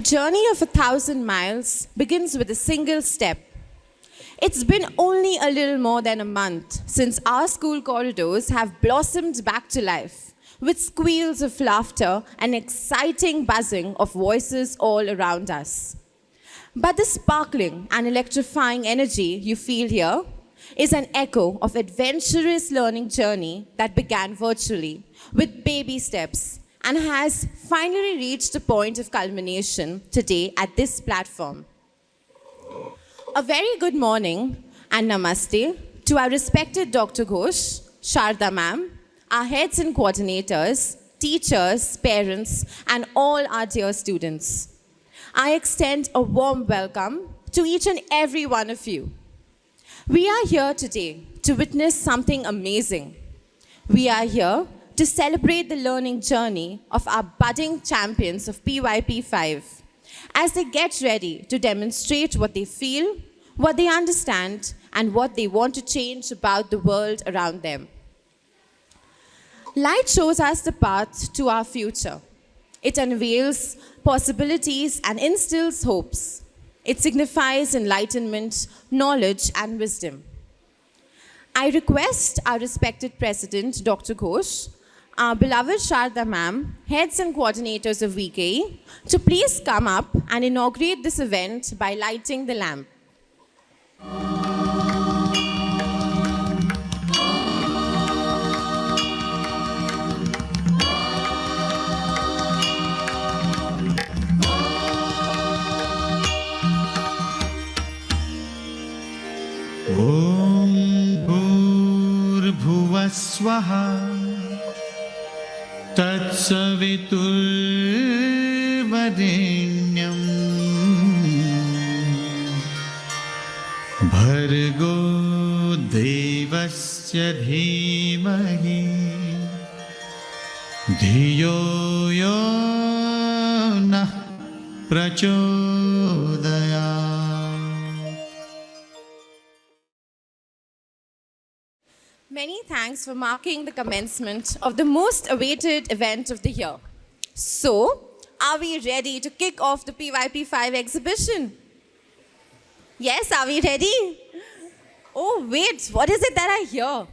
journey of 1,000 miles begins with a single step. It's been only a little more than a month since our school corridors have blossomed back to life, with squeals of laughter and exciting buzzing of voices all around us. But the sparkling and electrifying energy you feel here is an echo of adventurous learning journey that began virtually with baby steps and has finally reached a point of culmination today at this platform. A very good morning and namaste to our respected Dr. Ghosh, Sharda ma'am, our heads and coordinators, teachers, parents, and all our dear students. I extend a warm welcome to each and every one of you. We are here today to witness something amazing. We are here to celebrate the learning journey of our budding champions of PYP5 as they get ready to demonstrate what they feel, what they understand, and what they want to change about the world around them. Light shows us the path to our future. It unveils possibilities and instills hopes. It signifies enlightenment, knowledge, and wisdom. I request our respected President, Dr. Ghosh, our beloved Sharda ma'am, heads and coordinators of VKE, to please come up and inaugurate this event by lighting the lamp. ॐ भूर्भुवः स्वः तत्सवितुर्वरेण्यं भर्गो देवस्य धीमहि धियो यो नः प्रचोदयात्. Many thanks for marking the commencement of the most awaited event of the year. So, are we ready to kick off the PYP5 exhibition? Yes, are we ready? Oh, wait, what is it that I hear?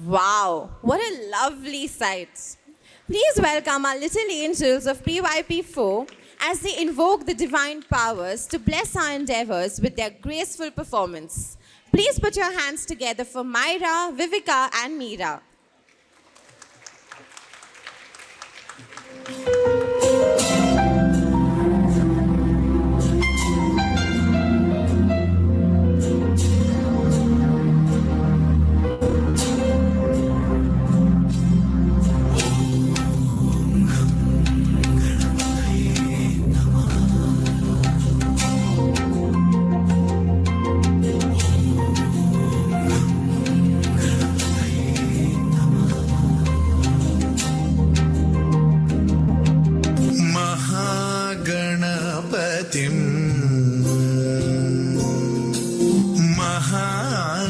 Wow, what a lovely sight. Please welcome our little angels of PYP4 as they invoke the divine powers to bless our endeavors with their graceful performance. Please put your hands together for Myra, Viveka, and Meera.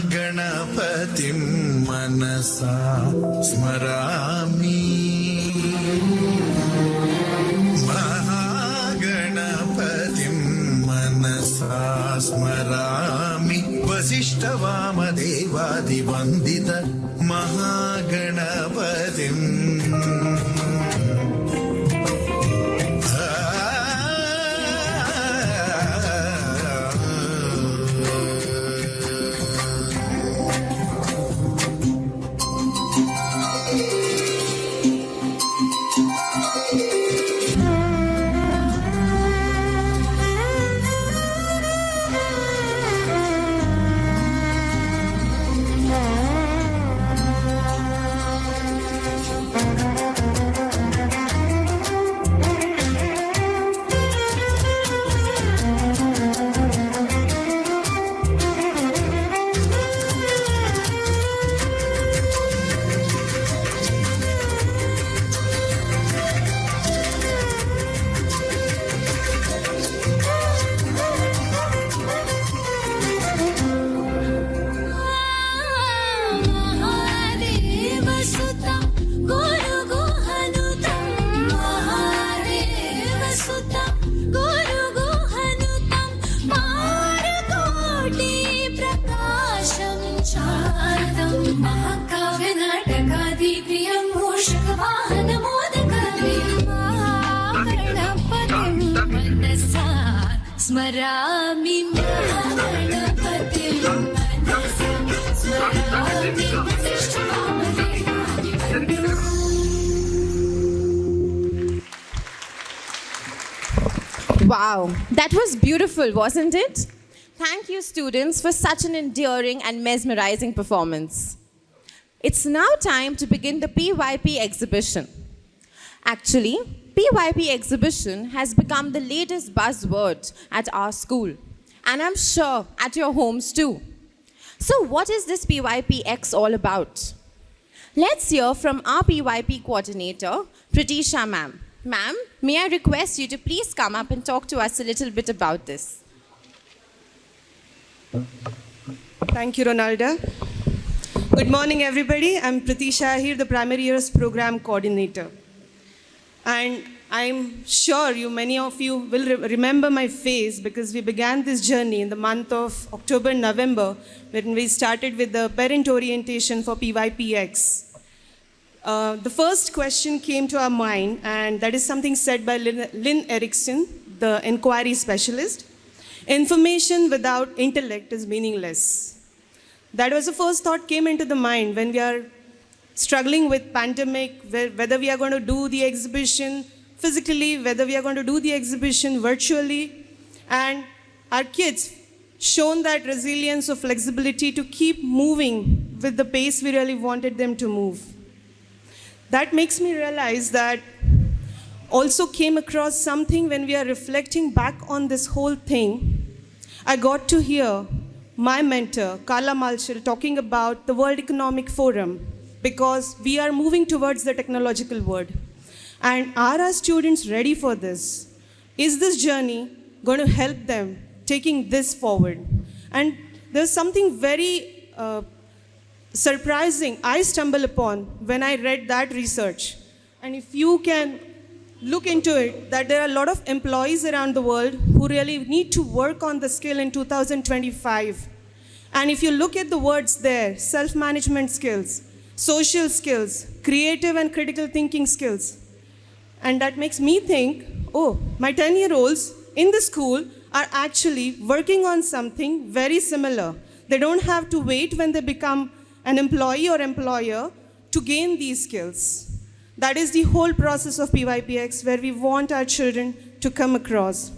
महागणपतिं मनसा स्मरामि. महागणपतिं मनसा स्मरामि. वसिष्ठवामदेवादिवन्दित महागणपतिम्. महाकाव्य नाटकादी प्रिय मूषक वाहन मोदक गणपतिं मनसा स्मरामि गणपतिं मनसा स्मरामि Wow, that was beautiful, wasn't it? Thank you, students, for such an endearing and mesmerizing performance. It's now time to begin the PYP exhibition. Actually, PYP exhibition has become the latest buzzword at our school, and I'm sure at your homes too. So what is this PYPX all about? Let's hear from our PYP coordinator, Pratisha ma'am. Ma'am, may I request you to please come up and talk to us a little bit about this? Thank you, Ronalda. Good morning, everybody. I'm Pratisha here, the Primary Years Program Coordinator. And I'm sure many of you will remember my face because we began this journey in the month of October, November, when we started with the parent orientation for PYPX. The first question came to our mind, and that is something said by Lynn Erickson, the inquiry specialist. Information without intellect is meaningless. That was the first thought came into the mind when we are struggling with pandemic, whether we are going to do the exhibition physically, whether we are going to do the exhibition virtually. And our kids shown that resilience or flexibility to keep moving with the pace we really wanted them to move. That makes me realize that also came across something when we are reflecting back on this whole thing. I got to hear my mentor, Carla Malchil, talking about the World Economic Forum because we are moving towards the technological world. And are our students ready for this? Is this journey going to help them taking this forward? And there's something very surprising I stumbled upon when I read that research. And if you can look into it, that there are a lot of employees around the world who really need to work on the skill in 2025. And if you look at the words there, self-management skills, social skills, creative and critical thinking skills. And that makes me think, oh, my 10-year-olds in the school are actually working on something very similar. They don't have to wait when they become an employee or employer to gain these skills. That is the whole process of PYPX, where we want our children to come across.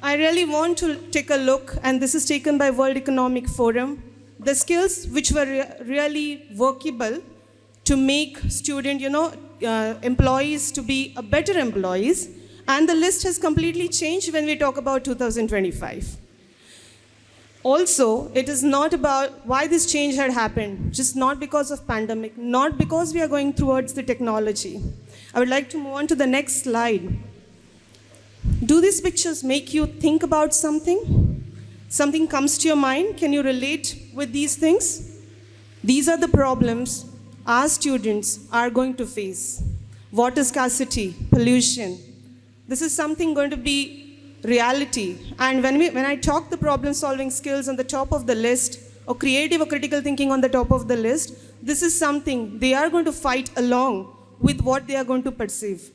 I really want to take a look, and this is taken by World Economic Forum, the skills which were really workable to make student, employees to be a better employees, and the list has completely changed when we talk about 2025. Also, it is not about why this change had happened, just not because of pandemic, not because we are going towards the technology. I would like to move on to the next slide. Do these pictures make you think about something? Something comes to your mind? Can you relate with these things? These are the problems our students are going to face. Water scarcity, pollution. This is something going to be reality. And when I talk the problem-solving skills on the top of the list, or creative or critical thinking on the top of the list, this is something they are going to fight along with what they are going to perceive.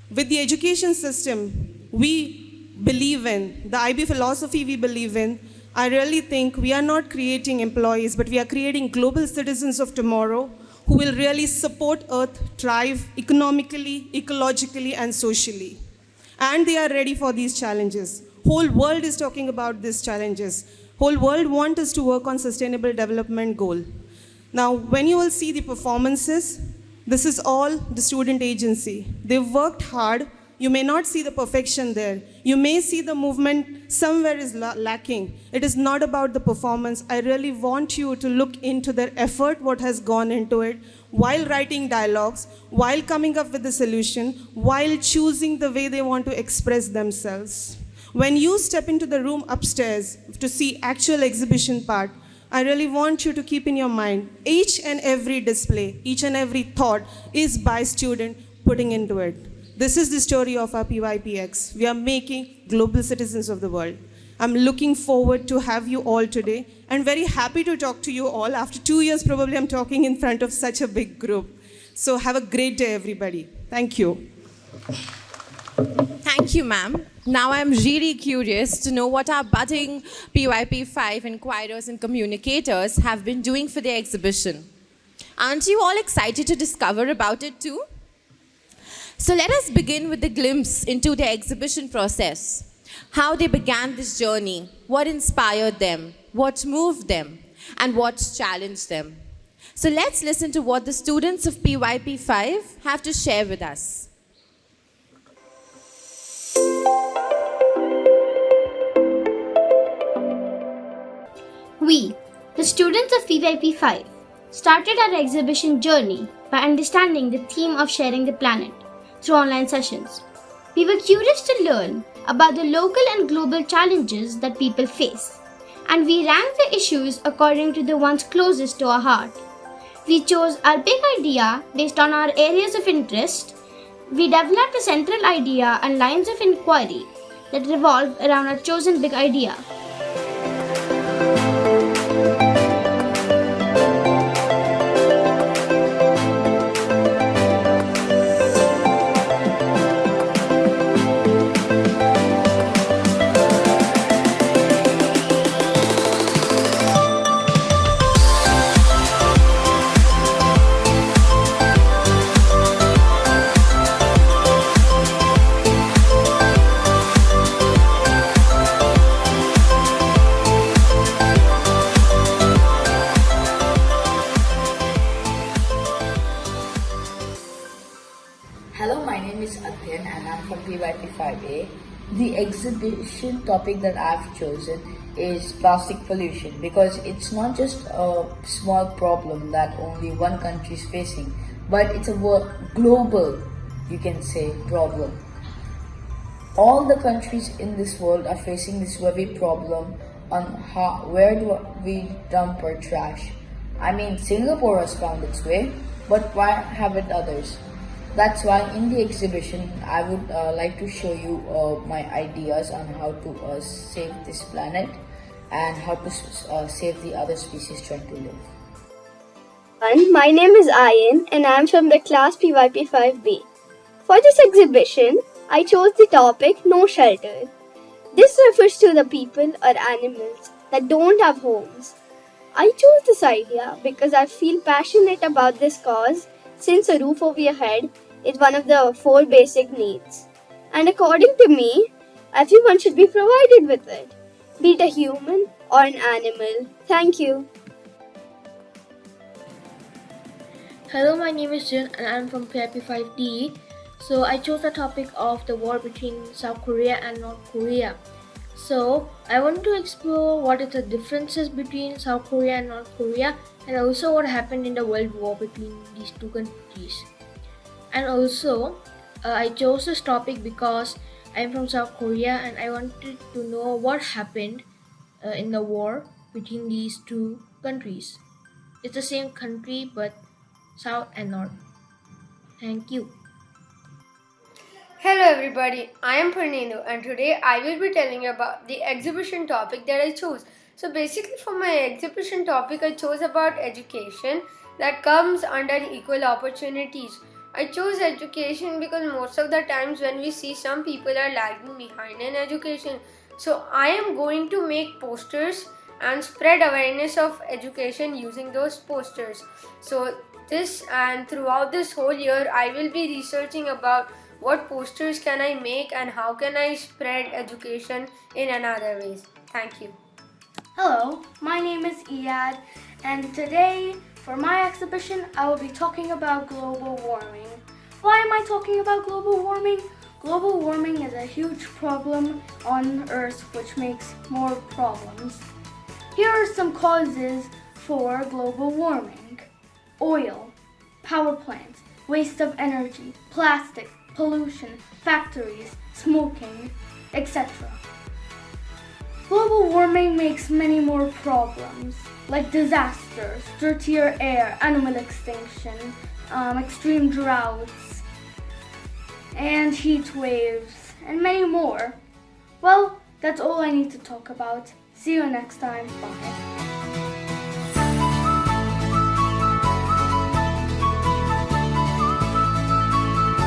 With the education system we believe in, the IB philosophy we believe in, I really think we are not creating employees, but we are creating global citizens of tomorrow who will really support Earth thrive economically, ecologically, and socially. And they are ready for these challenges. Whole world is talking about these challenges. Whole world wants us to work on sustainable development goal. Now, when you will see the performances, this is all the student agency. They've worked hard. You may not see the perfection there. You may see the movement somewhere is lacking. It is not about the performance. I really want you to look into their effort, what has gone into it, while writing dialogues, while coming up with the solution, while choosing the way they want to express themselves. When you step into the room upstairs to see actual exhibition part, I really want you to keep in your mind, each and every display, each and every thought is by student putting into it. This is the story of our PYPX. We are making global citizens of the world. I'm looking forward to have you all today and very happy to talk to you all. After 2 years, probably I'm talking in front of such a big group. So have a great day, everybody. Thank you. Thank you, ma'am. Now I'm really curious to know what our budding PYP5 inquirers and communicators have been doing for their exhibition. Aren't you all excited to discover about it too? So let us begin with a glimpse into their exhibition process. How they began this journey, what inspired them, what moved them, and what challenged them. So let's listen to what the students of PYP5 have to share with us. We, the students of PYP5, started our exhibition journey by understanding the theme of sharing the planet through online sessions. We were curious to learn about the local and global challenges that people face, and we ranked the issues according to the ones closest to our heart. We chose our big idea based on our areas of interest. We developed a central idea and lines of inquiry that revolve around our chosen big idea. Hello, my name is Adyan and I'm from PYP5A. The exhibition topic that I've chosen is plastic pollution because it's not just a small problem that only one country is facing, but it's a global, you can say, problem. All the countries in this world are facing this very problem on where do we dump our trash. I mean, Singapore has found its way, but why haven't others? That's why in the exhibition, I would like to show you my ideas on how to save this planet and how to save the other species trying to live. My name is Ayan and I am from the class PYP5B. For this exhibition, I chose the topic No Shelter. This refers to the people or animals that don't have homes. I chose this idea because I feel passionate about this cause since a roof over your head is one of the 4 basic needs. And according to me, everyone should be provided with it, be it a human or an animal. Thank you. Hello, my name is Jun and I'm from PYP5D. So I chose the topic of the war between South Korea and North Korea. So I want to explore what are the differences between South Korea and North Korea and also what happened in the World War between these two countries. And also I chose this topic because I'm from South Korea and I wanted to know what happened in the war between these two countries. It's the same country but South and North. Thank you. Hello everybody, I am Purnendu and today I will be telling you about the exhibition topic that I chose. So basically for my exhibition topic I chose about education that comes under equal opportunities. I chose education because most of the times when we see some people are lagging behind in education. So I am going to make posters and spread awareness of education using those posters. So this and throughout this whole year I will be researching about what posters can I make and how can I spread education in another ways. Thank you. Hello, my name is Iyad and today for my exhibition I will be talking about global warming. Why am I talking about global warming? Global warming is a huge problem on Earth which makes more problems. Here are some causes for global warming. Oil, power plants, waste of energy, plastic, pollution, factories, smoking, etc. Global warming makes many more problems like disasters, dirtier air, animal extinction, extreme droughts, and heat waves, and many more. Well, That's all I need to talk about. See you next time. Bye.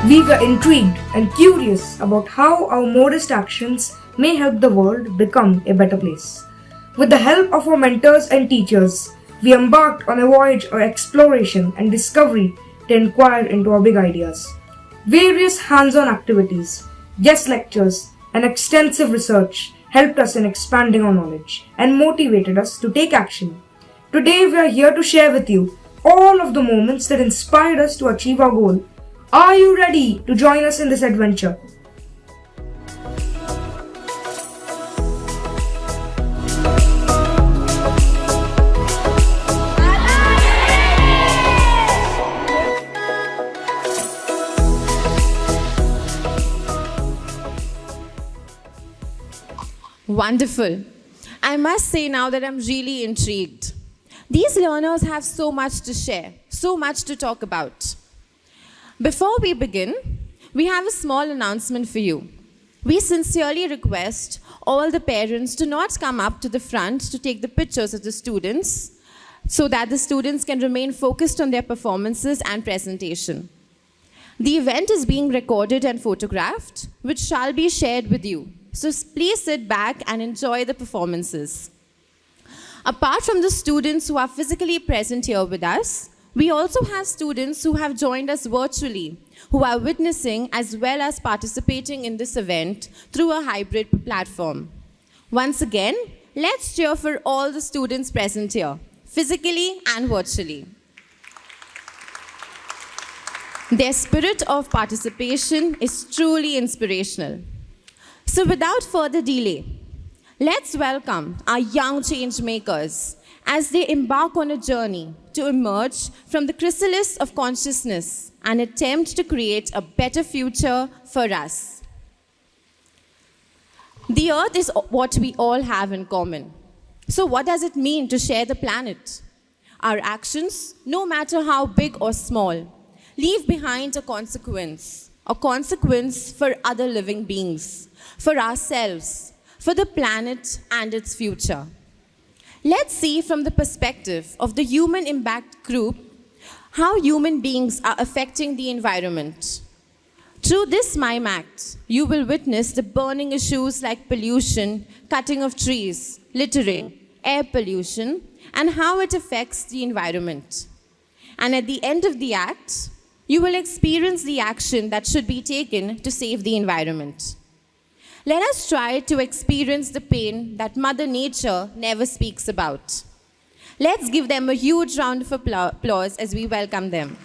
We were intrigued and curious about how our modest actions may help the world become a better place. With the help of our mentors and teachers, we embarked on a voyage of exploration and discovery to inquire into our big ideas. Various hands-on activities, guest lectures, and extensive research helped us in expanding our knowledge and motivated us to take action. Today we are here to share with you all of the moments that inspired us to achieve our goal. Are you ready to join us in this adventure? Wonderful. I must say now that I'm really intrigued. These learners have so much to share, so much to talk about. Before we begin, we have a small announcement for you. We sincerely request all the parents to not come up to the front to take the pictures of the students so that the students can remain focused on their performances and presentation. The event is being recorded and photographed, which shall be shared with you. So please sit back and enjoy the performances. Apart from the students who are physically present here with us, we also have students who have joined us virtually, who are witnessing as well as participating in this event through a hybrid platform. Once again, let's cheer for all the students present here, physically and virtually. Their spirit of participation is truly inspirational. So without further delay, let's welcome our young change makers as they embark on a journey to emerge from the chrysalis of consciousness and attempt to create a better future for us. The earth is what we all have in common. So what does it mean to share the planet? Our actions, no matter how big or small, leave behind a consequence for other living beings, for ourselves, for the planet and its future. Let's see from the perspective of the Human Impact Group how human beings are affecting the environment. Through this MIME Act, you will witness the burning issues like pollution, cutting of trees, littering, air pollution, and how it affects the environment. And at the end of the act, you will experience the action that should be taken to save the environment. Let us try to experience the pain that Mother Nature never speaks about. Let's give them a huge round of applause as we welcome them.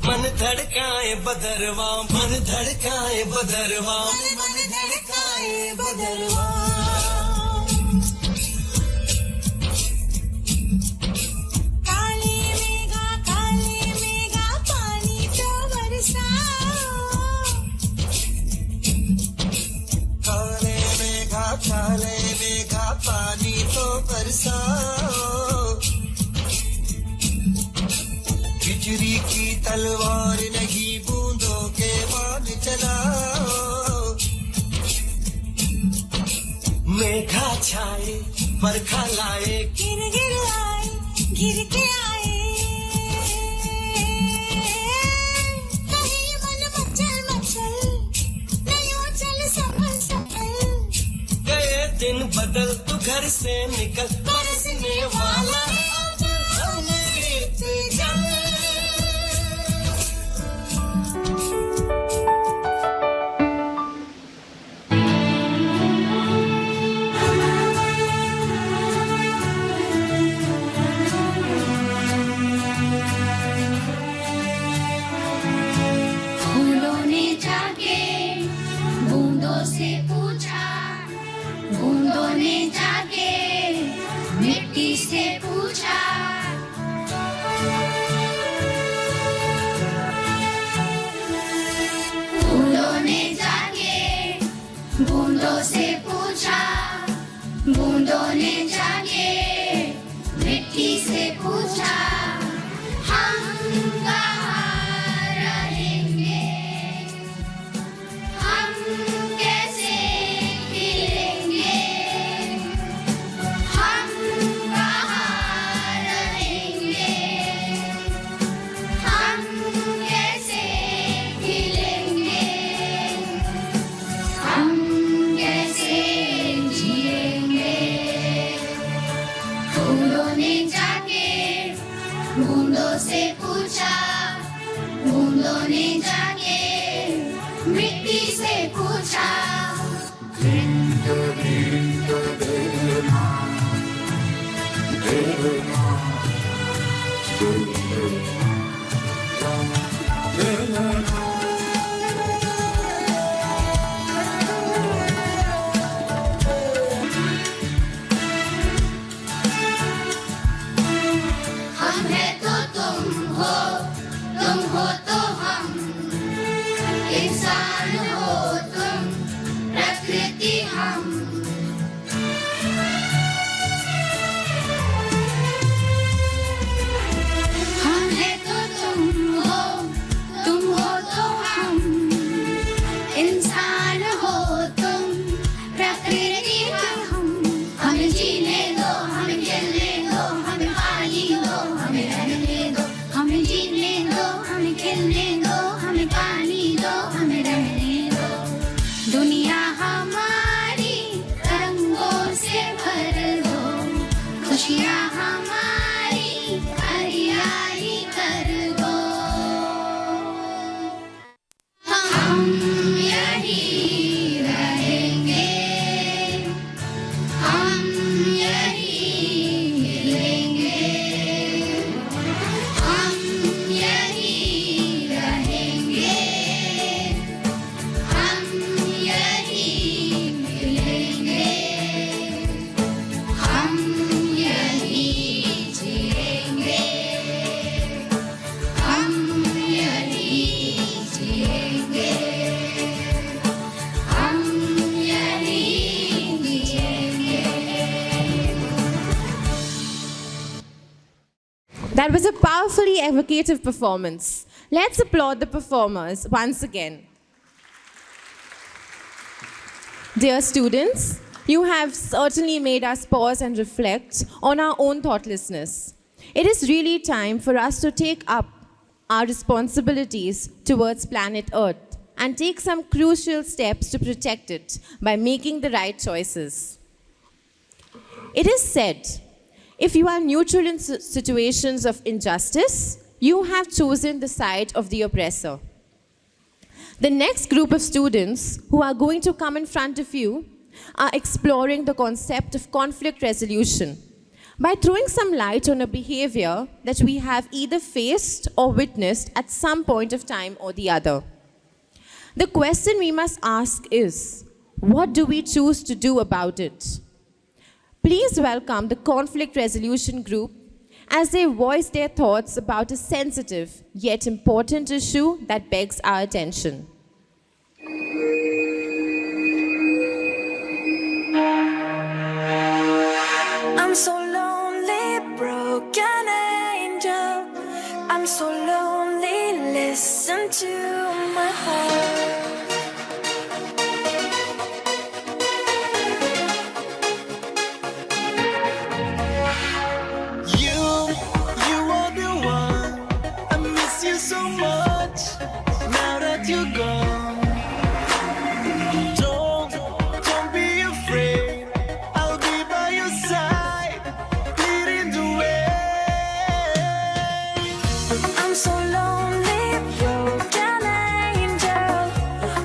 मन धड़काए बदरवा मन धड़काए बदरवा मन धड़काए बदरवा काले मेघा पानी तो बरसाओ काले मेघा पानी तो बरसाओ बिजली की तलवार नहीं बूंदों के बाण चलाओ मेघा छाए बरखा लाए गिर गिर आए गिर के आए नहीं मन मचल मचल नहीं हो चल संभल संभल गए दिन बदल तू घर से निकल बरसने वाला है अब हम गीत जल फूलों ने जाके बूंदों से पूछा बूंदों ने जाके मिट्टी से पूछा फूलों ने जाके बूंदों से पूछा बूंदों ने जाके मिट्टी से पूछा हम कहाँ रहेंगे हम कैसे खिलेंगे हम कहाँ रहेंगे हम कैसे खिलेंगे हम कैसे जिएंगे फूलों ने जाके बूंदों से पूछा बूंदों ने जाके मिट्टी से पूछा हम है तो तुम हो तो हम इंसान हो तुम प्रकृति हम हम है तो तुम हो तो हम इंसान हो तुम प्रकृति हम हमें जीने दो हमें खेलने दो हमें पानी दो हमें रहने दो हमें जीने दो हमें खेलने दो हमें पानी दो हमें रहने दो दुनिया हमारी रंगों से भर दो खुशियाँ हमारी हरियाली कर दो हम यही रहेंगे हम यही मिलेंगे हम यही रहेंगे हम यही मिलेंगे हम यही जिएंगे हम यही जिएंगे हम यही जिएंगे That was a powerfully evocative performance. Let's applaud the performers once again. Dear students, you have certainly made us pause and reflect on our own thoughtlessness. It is really time for us to take up our responsibilities towards planet Earth and take some crucial steps to protect it by making the right choices. It is said, if you are neutral in situations of injustice, you have chosen the side of the oppressor. The next group of students who are going to come in front of you are exploring the concept of conflict resolution by throwing some light on a behavior that we have either faced or witnessed at some point of time or the other. The question we must ask is, what do we choose to do about it? Please welcome the conflict resolution group as they voice their thoughts about a sensitive yet important issue that begs our attention. I'm so lonely, broken angel. I'm so lonely, listen to my heart. You are the one. I miss you so much. Now that you're gone. Don't be afraid. I'll be by your side, leading the way. I'm so lonely, broken angel.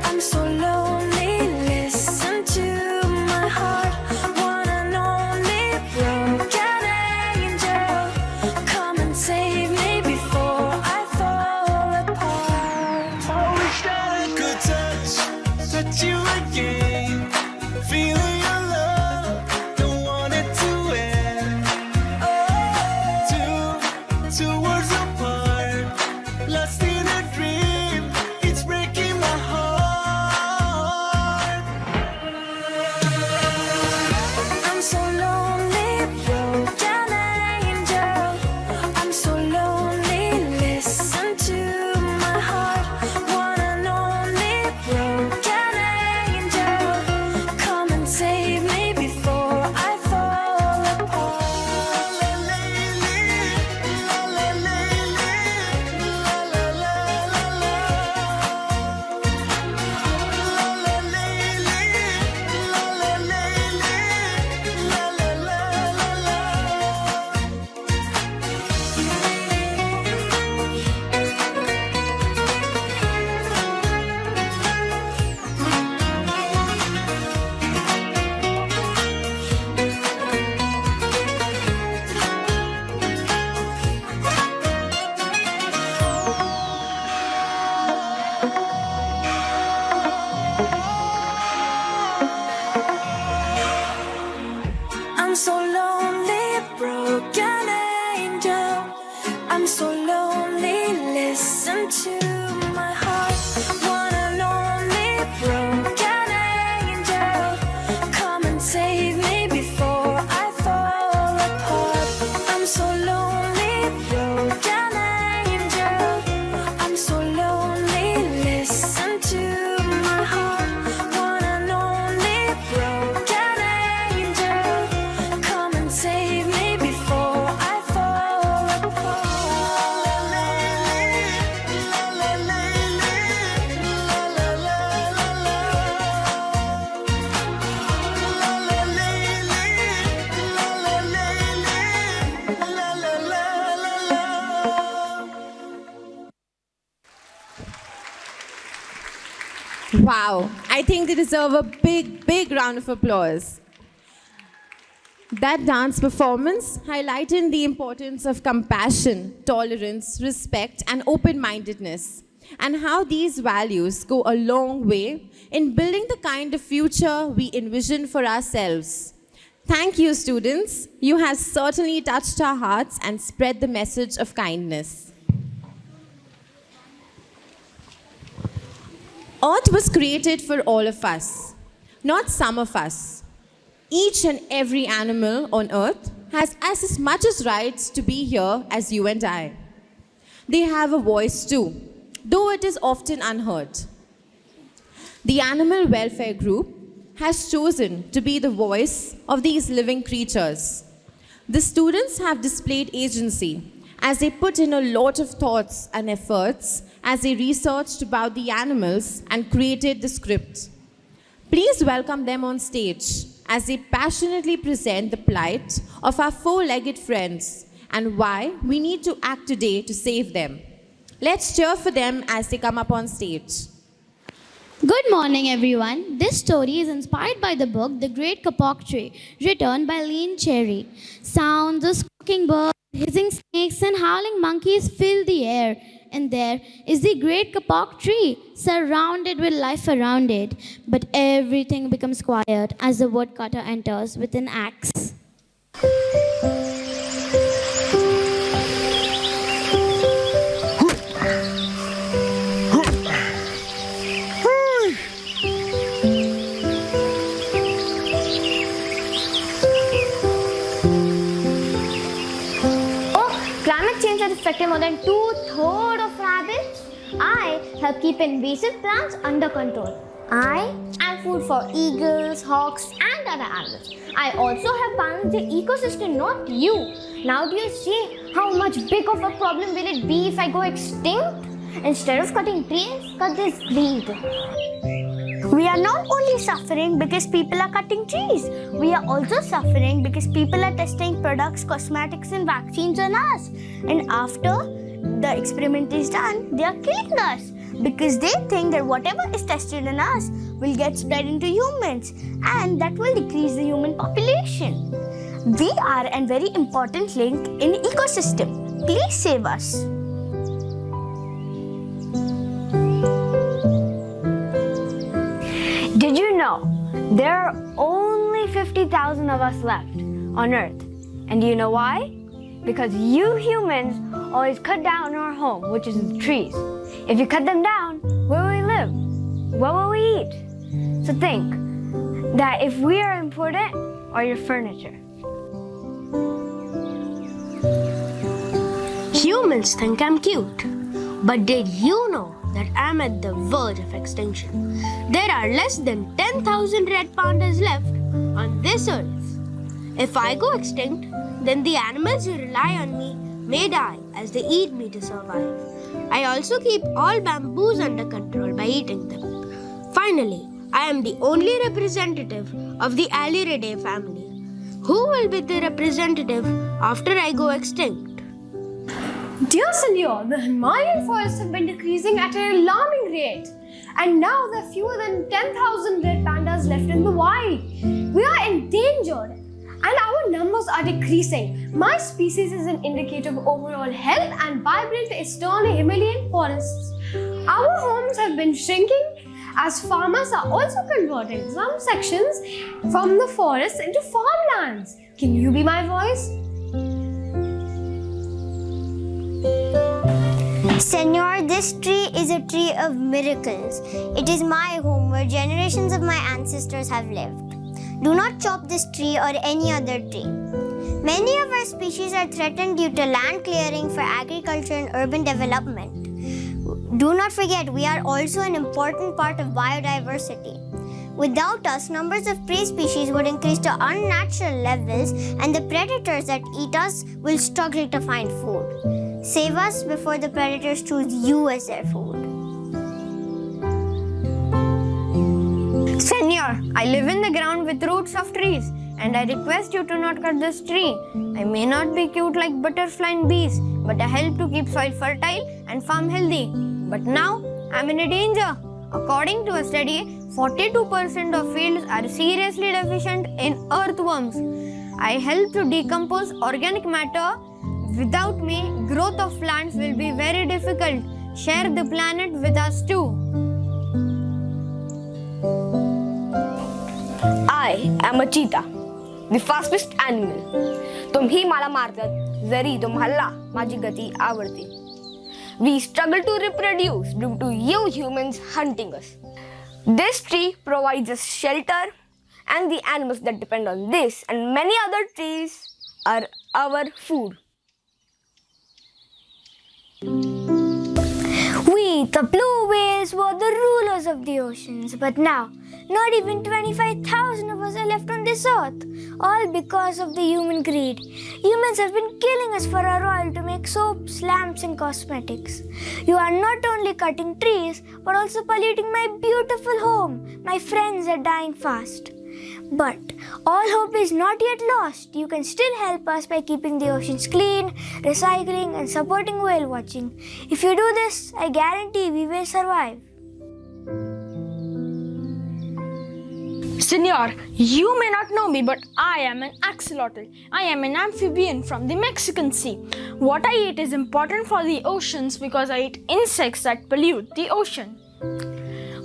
I'm so lonely, listen to my heart. One and only broken angel. Come and save me before I fall apart. I wish that I could touch you again. Feeling your love, don't want it to end. Two words apart, lost in a dream. It's breaking my heart. I'm so lonely, broken angel. I'm so lonely, listen to my heart. One and only broken angel. Come and save me before I fall apart. I'm so lonely, broken angel. I'm so lonely, listen to my heart. One and only broken angel. Come and save me before I fall apart. I'm so lonely, broken angel. I'm so lonely, listen to my heart. One and only broken angel. Come and save me before I fall apart. Wow, I think they deserve a big, big round of applause. That dance performance highlighted the importance of compassion, tolerance, respect, and open-mindedness, and how these values go a long way in building the kind of future we envision for ourselves. Thank you, students. You have certainly touched our hearts and spread the message of kindness. Earth was created for all of us, not some of us. Each and every animal on earth has as much as rights to be here as you and I. They have a voice too, though it is often unheard. The Animal Welfare Group has chosen to be the voice of these living creatures. The students have displayed agency as they put in a lot of thoughts and efforts as they researched about the animals and created the script. Please welcome them on stage as they passionately present the plight of our four-legged friends and why we need to act today to save them. Let's cheer for them as they come up on stage. Good morning, everyone. This story is inspired by the book The Great Kapok Tree, written by Lynn Cherry. Sounds of squawking birds, hissing snakes, and howling monkeys fill the air. And there is the Great Kapok Tree, surrounded with life around it. But everything becomes quiet as the woodcutter enters with an axe. Affecting more than 2/3 of rabbits. I help keep invasive plants under control. I am food for eagles, hawks, and other animals. I also help balance the ecosystem, not you. Now do you see how much big of a problem will it be if I go extinct? Instead of cutting trees, cut this breed. We are not only suffering because people are cutting trees. We are also suffering because people are testing products, cosmetics, and vaccines on us. And after the experiment is done, they are killing us because they think that whatever is tested on us will get spread into humans, and that will decrease the human population. We are a very important link in the ecosystem. Please save us. Did you know there are only 50,000 of us left on Earth? And do you know why? Because you humans always cut down our home, which is the trees. If you cut them down, where will we live? What will we eat? So think that if we are important or your furniture. Humans think I'm cute, but did you know that I'm at the verge of extinction? There are less than 10,000 red pandas left on this earth. If I go extinct, then the animals who rely on me may die as they eat me to survive. I also keep all bamboos under control by eating them. Finally, I am the only representative of the Aliridae family. Who will be the representative after I go extinct? Dear Senor, the Himalayan forests have been decreasing at an alarming rate. And now there are fewer than 10,000 red pandas left in the wild. We are endangered and our numbers are decreasing. My species is an indicator of overall health and vibrant eastern Himalayan forests. Our homes have been shrinking as farmers are also converting some sections from the forests into farmlands. Can you be my voice? Senor, this tree is a tree of miracles. It is my home where generations of my ancestors have lived. Do not chop this tree or any other tree. Many of our species are threatened due to land clearing for agriculture and urban development. Do not forget, we are also an important part of biodiversity. Without us, numbers of prey species would increase to unnatural levels, and the predators that eat us will struggle to find food. Save us before the predators choose you as their food. Senor, I live in the ground with roots of trees, and I request you to not cut this tree. I may not be cute like butterfly and bees, but I help to keep soil fertile and farm healthy. But now, I'm in a danger. According to a study, 42% of fields are seriously deficient in earthworms. I help to decompose organic matter. Without me, growth of plants will be very difficult. Share the planet with us too. I am a cheetah, the fastest animal. तुम्ही मला मारतात जरी तुम्हाला माझी गती आवडते. We struggle to reproduce due to you humans hunting us. This tree provides us shelter, and the animals that depend on this and many other trees are our food. We, the blue whales, were the rulers of the oceans, but now, not even 25,000 of us are left on this earth. all because of the human greed. Humans have been killing us for our oil to make soaps, lamps, and cosmetics. You are not only cutting trees, but also polluting my beautiful home. My friends are dying fast. But all hope is not yet lost. You can still help us by keeping the oceans clean, recycling, and supporting whale watching. If you do this, I guarantee we will survive. Senor, you may not know me, but I am an axolotl. I am an amphibian from the Mexican Sea. What I eat is important for the oceans because I eat insects that pollute the ocean.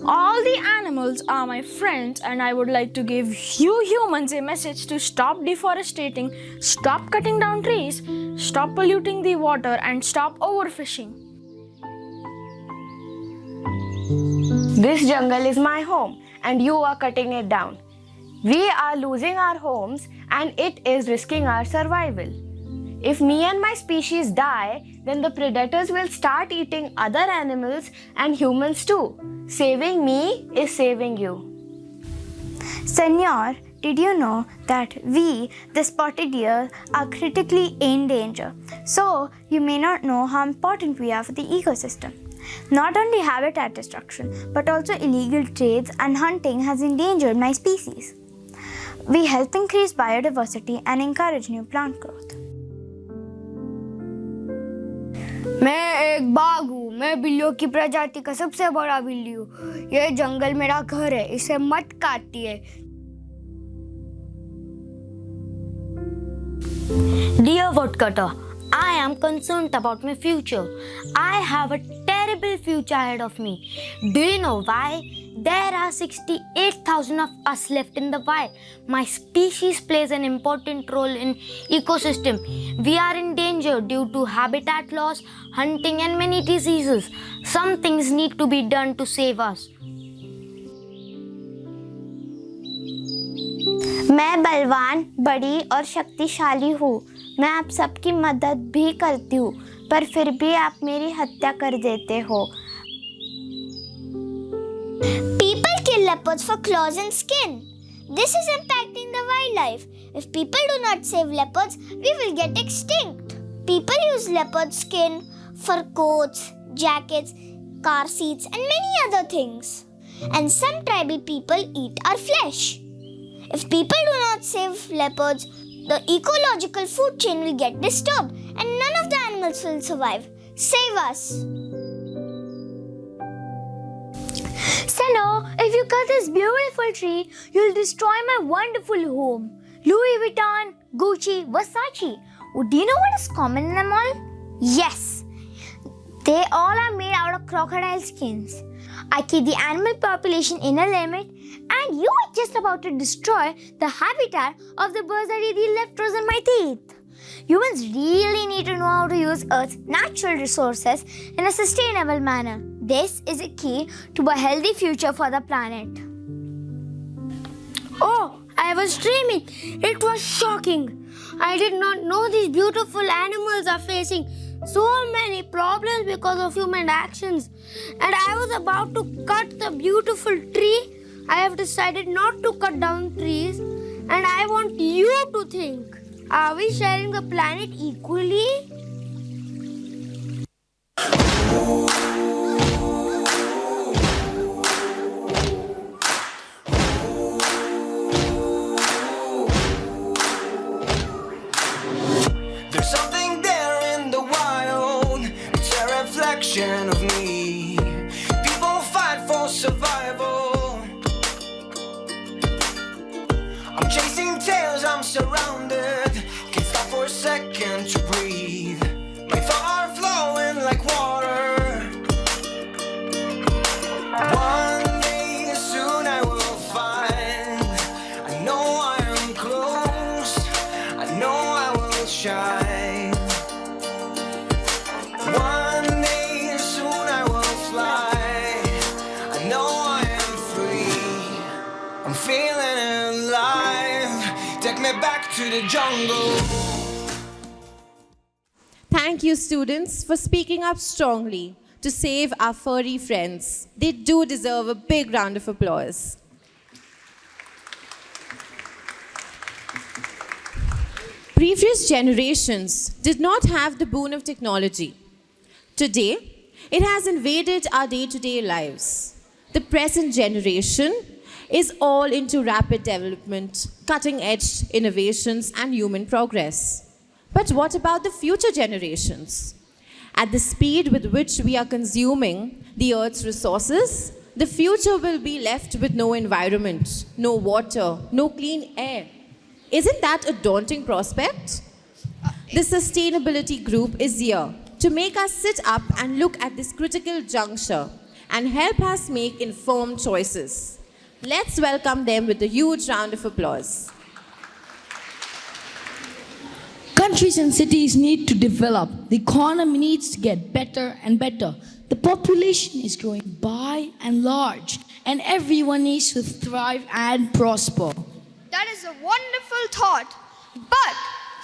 All the animals are my friends, and I would like to give you humans a message to stop deforesting, stop cutting down trees, stop polluting the water, and stop overfishing. This jungle is my home, and you are cutting it down. We are losing our homes, and it is risking our survival. If me and my species die, then the predators will start eating other animals and humans too. Saving me is saving you. Senor, did you know that we, the spotted deer, are critically in danger? So, you may not know how important we are for the ecosystem. Not only habitat destruction, but also illegal trades and hunting has endangered my species. We help increase biodiversity and encourage new plant growth. मैं एक बाघ हूँ। मैं बिल्लियों की प्रजाति का सबसे बड़ा बिल्ली हूँ। ये जंगल मेरा घर है, इसे मत काटिए। Dear woodcutter, I am concerned about my future. I have a terrible future ahead of me. Do you know why? There are 68,000 of us left in the wild. My species plays an important role in ecosystem. We are in danger due to habitat loss, hunting and many diseases. Some things need to be done to save us. मैं बलवान, बड़ी और शक्तिशाली हूँ। मैं आप सबकी मदद भी करती हूँ, पर फिर भी आप मेरी हत्या कर देते हो। People kill leopards for claws and skin. This is impacting the wildlife. If people do not save leopards, we will get extinct. People use leopard skin for coats, jackets, car seats, and many other things. And some tribal people eat our flesh. If people do not save leopards, the ecological food chain will get disturbed and none of the animals will survive. Save us! Senor, if you cut this beautiful tree, you'll destroy my wonderful home. Louis Vuitton, Gucci, Versace. Oh, do you know what is common in them all? Yes, they all are made out of crocodile skins. I keep the animal population in a limit, and you are just about to destroy the habitat of the birds that eat the leftovers in my teeth. Humans really need to know how to use Earth's natural resources in a sustainable manner. This is a key to a healthy future for the planet. Oh, I was dreaming. It was shocking. I did not know these beautiful animals are facing so many problems because of human actions. And I was about to cut the beautiful tree. I have decided not to cut down trees. And I want you to think, are we sharing the planet equally? There's something there in the wild. It's a reflection of me. People fight for survival. I'm chasing tails, I'm surrounded. Can't stop for a second to breathe. My thoughts are flowing like water. One day soon I will find. I know I am close. I know I will shine. One day soon I will fly. I know I am free. I'm feeling alive. Take me back to the jungle. Thank you, students, for speaking up strongly to save our furry friends. They do deserve a big round of applause. Previous generations did not have the boon of technology. Today, it has invaded our day-to-day lives. The present generation is all into rapid development, cutting-edge innovations, and human progress. But what about the future generations? At the speed with which we are consuming the Earth's resources, the future will be left with no environment, no water, no clean air. Isn't that a daunting prospect? The sustainability group is here to make us sit up and look at this critical juncture and help us make informed choices. Let's welcome them with a huge round of applause. Countries and cities need to develop. The economy needs to get better and better. The population is growing by and large, and everyone needs to thrive and prosper. That is a wonderful thought. But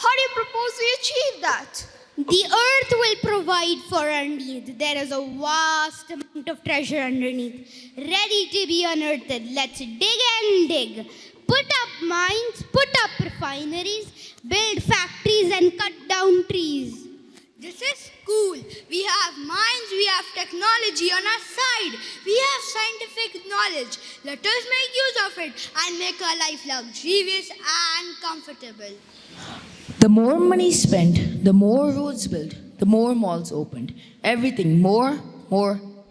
how do you propose we achieve that? The earth will provide for our needs. There is a vast amount of treasure underneath, ready to be unearthed. Let's dig and dig. Put up mines, put up refineries, build factories and cut down trees. This is cool. We have minds, we have technology on our side. We have scientific knowledge. Let us make use of it and make our life luxurious and comfortable. The more money spent, the more roads built, the more malls opened. Everything more,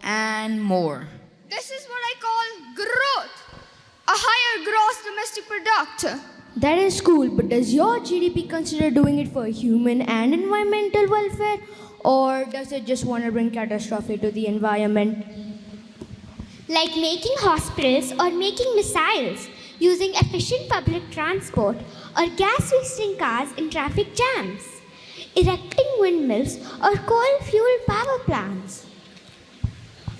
and more. This is what I call growth. A higher gross domestic product. That is cool, but does your GDP consider doing it for human and environmental welfare? Or does it just want to bring catastrophe to the environment? Like making hospitals or making missiles, using efficient public transport or gas-wasting cars in traffic jams, erecting windmills or coal-fueled power plants.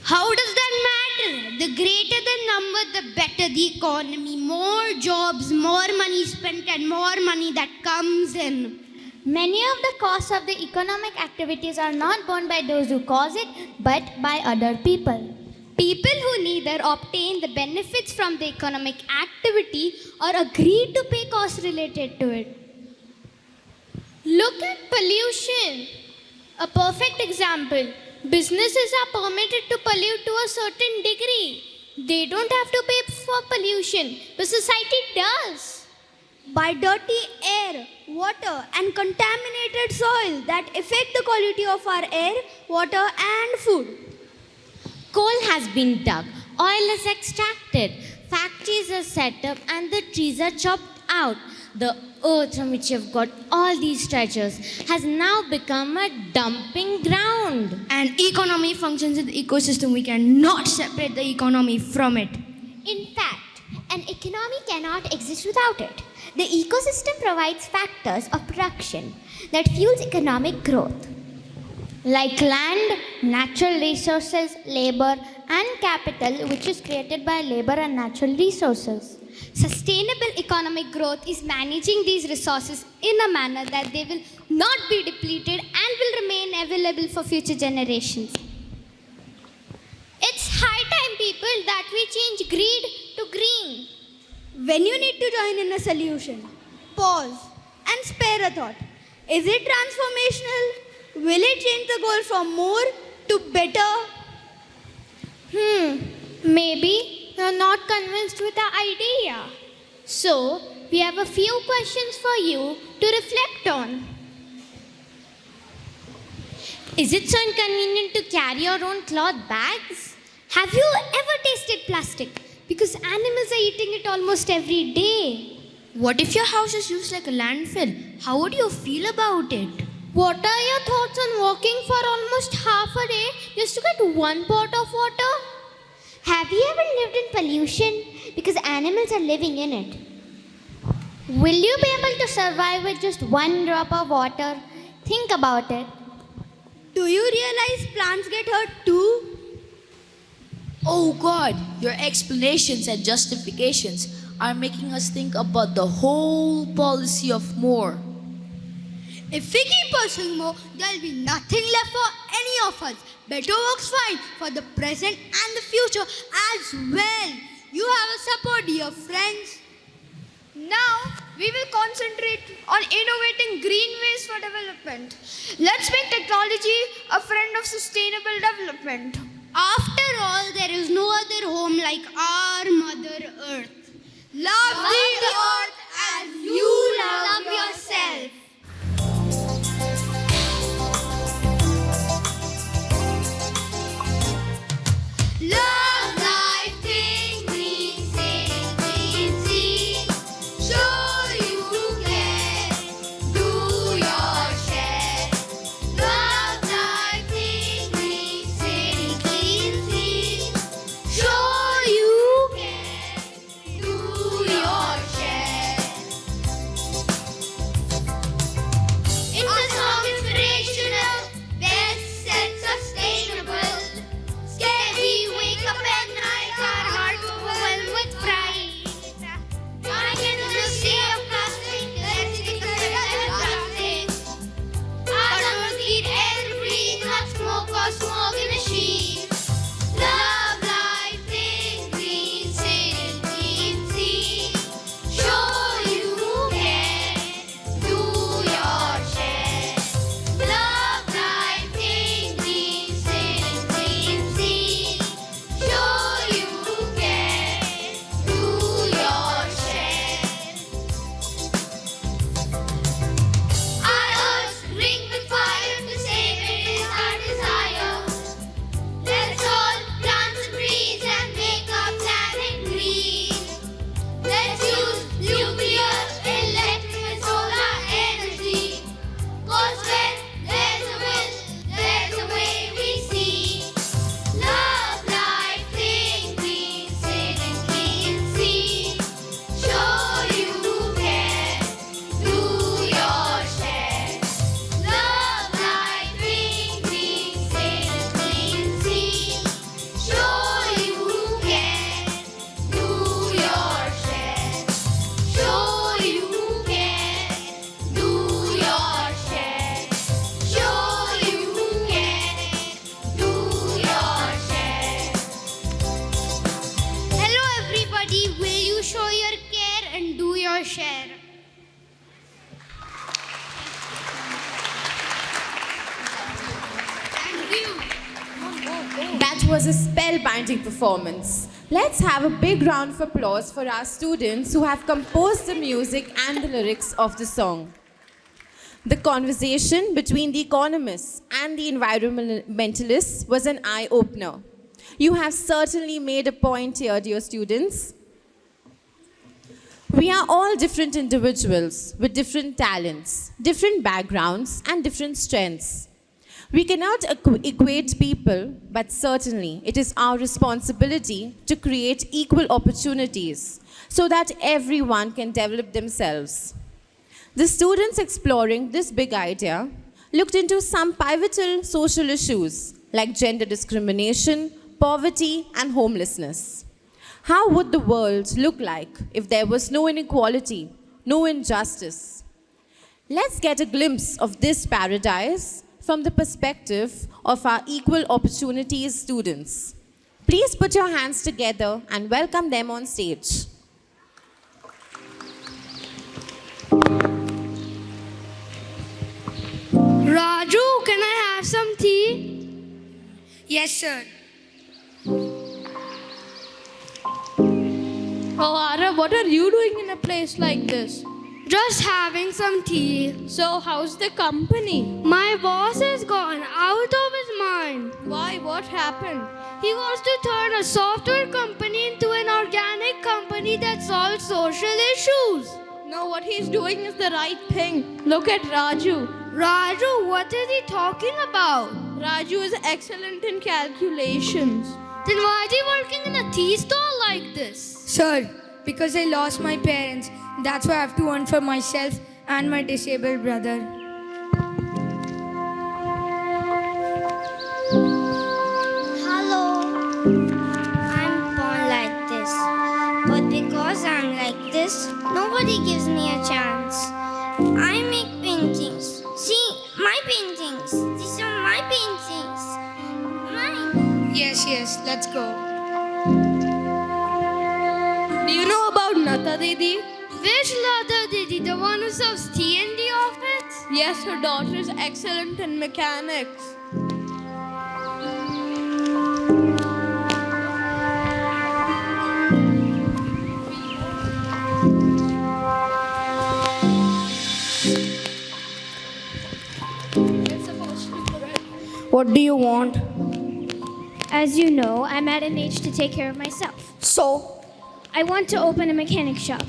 How does that matter? The greater the number, the better the economy. More jobs, more money spent, and more money that comes in. Many of the costs of the economic activities are not borne by those who cause it, but by other people. People who neither obtain the benefits from the economic activity or agree to pay costs related to it. Look at pollution. A perfect example. Businesses are permitted to pollute to a certain degree. They don't have to pay for pollution, but society does. By dirty air, water, and contaminated soil that affect the quality of our air, water, and food. Coal has been dug, oil is extracted, factories are set up, and the trees are chopped out. The earth from which you've got all these treasures has now become a dumping ground. An economy functions in the ecosystem. We cannot separate the economy from it. In fact, an economy cannot exist without it. The ecosystem provides factors of production that fuels economic growth, like land, natural resources, labor, and capital, which is created by labor and natural resources. Sustainable economic growth is managing these resources in a manner that they will not be depleted and will remain available for future generations. It's high time, people, that we change greed to green. When you need to join in a solution, pause and spare a thought. Is it transformational? Will it change the goal from more to better? Maybe you're not convinced with the idea. So, we have a few questions for you to reflect on. Is it so inconvenient to carry your own cloth bags? Have you ever tasted plastic? Because animals are eating it almost every day. What if your house is used like a landfill? How would you feel about it? What are your thoughts on walking for almost half a day just to get one pot of water? Have you ever lived in pollution? Because animals are living in it. Will you be able to survive with just one drop of water? Think about it. Do you realize plants get hurt too? Oh God, your explanations and justifications are making us think about the whole policy of more. If we keep pursuing more, there'll be nothing left for any of us. Better works fine for the present and the future as well. You have a support, dear friends. Now, we will concentrate on innovating green ways for development. Let's make technology a friend of sustainable development. After all, there is no other home like our Mother Earth. Love the earth as you love yourself. Love life, think green, sailing clean sea. Show you care, do your share. Love life, think green, sailing clean sea. Show you care, do your share. In the song inspirational, best set sustainable. Scary, wake up at night, our hearts overwhelmed with pride. Join in the sea of plastic, let's take a step at plastic. Our lungs need air to breathe, not smoke or smoke in the sheet. Love life, think green, sailing clean sea. Show you care, do your share. Love life, think green, sailing clean sea. Show you care, do your share. Our earth's ring with fire, to save it is our desire. Let's all plant some trees and make our planet green. Let's use nuclear, electric and solar energy. 'Cause when there's a will, there's a way we see. Love life, think green, sailing clean sea. Show you care, do your share. Love life, think green, sailing clean sea. Show you care, do your share. Show you care, do your share. Show you care, do your share. Hello, everybody. Will you show your care and do your share? That was a spellbinding performance. Let's have a big round of applause for our students who have composed the music and the lyrics of the song. The conversation between the economists and the environmentalists was an eye-opener. You have certainly made a point here, dear students. We are all different individuals with different talents, different backgrounds, and different strengths. We cannot equate people, but certainly it is our responsibility to create equal opportunities so that everyone can develop themselves. The students exploring this big idea looked into some pivotal social issues like gender discrimination, poverty, and homelessness. How would the world look like if there was no inequality, no injustice? Let's get a glimpse of this paradise from the perspective of our equal opportunities students. Please put your hands together and welcome them on stage. Raju, can I have some tea? Yes, sir. Oh, Arav, what are you doing in a place like this? Just having some tea. So, how's the company? My boss has gone out of his mind. Why? What happened? He wants to turn a software company into an organic company that solves social issues. No, what he's doing is the right thing. Look at Raju. Raju, what is he talking about? Raju is excellent in calculations. Then why is he working in a tea stall like this? Sir, because I lost my parents, that's why I have to earn for myself and my disabled brother. Hello, I'm born like this. But because I'm like this, nobody gives me a chance. I make paintings. See, my paintings. These are my paintings. Mine. Yes, let's go. Do you know about Nata Didi? Which Lata Didi? serves tea in the office? Yes, her daughter is excellent in mechanics. What do you want? As you know, I'm at an age to take care of myself. So, I want to open a mechanic shop.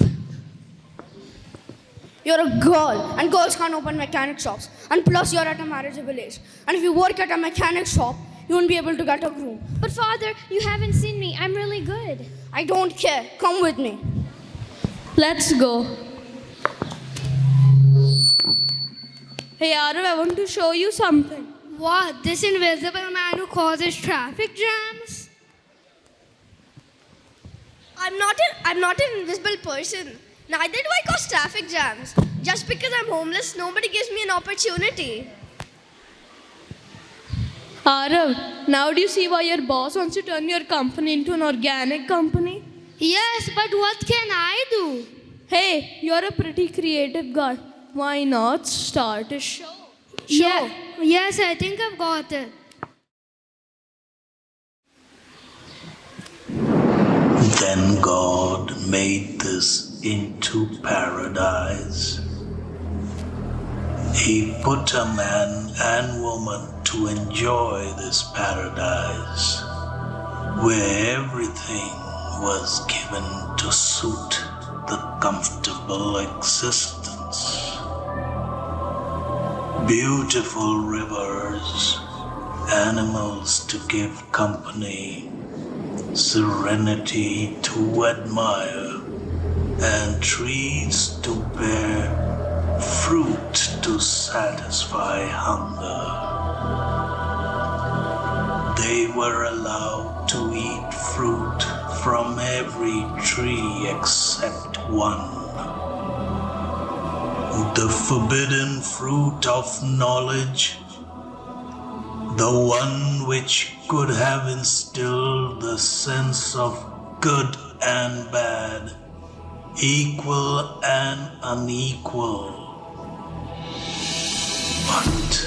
you're a girl, and girls can't open mechanic shops. And plus, you're at a marriageable age. And if you work at a mechanic shop, you won't be able to get a groom. But father, you haven't seen me. I'm really good. I don't care. Come with me. Let's go. Hey Arav, I want to show you something. What? This invisible man who causes traffic jams? I'm not an invisible person. Neither do I cause traffic jams. Just because I'm homeless, nobody gives me an opportunity. Arav, now do you see why your boss wants to turn your company into an organic company? Yes, but what can I do? Hey, you're a pretty creative guy. Why not start a show? Yeah, yes, I think I've got it. Then God made this into paradise. He put a man and woman to enjoy this paradise, where everything was given to suit the comfortable existence. Beautiful rivers, animals to give company, serenity to admire, and trees to bear fruit to satisfy hunger. They were allowed to eat fruit from every tree except one. The forbidden fruit of knowledge, the one which could have instilled the sense of good and bad, equal and unequal. But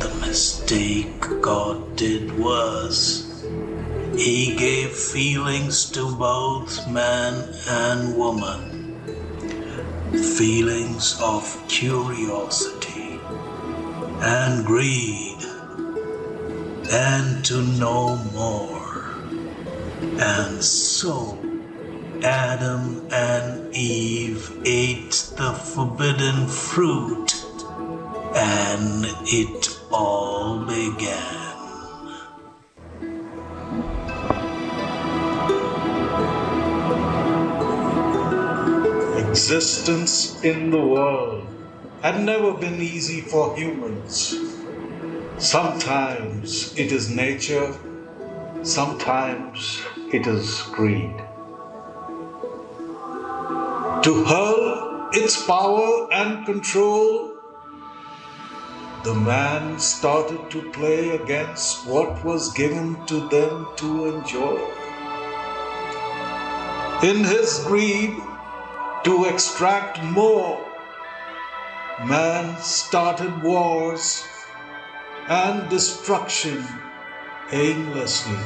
the mistake God did was, He gave feelings to both man and woman. Feelings of curiosity and greed, and to know more. And so Adam and Eve ate the forbidden fruit, and it all began. Existence in the world had never been easy for humans. Sometimes it is nature, sometimes it is greed. To hurl its power and control, the man started to play against what was given to them to enjoy. In his greed to extract more, man started wars and destruction aimlessly.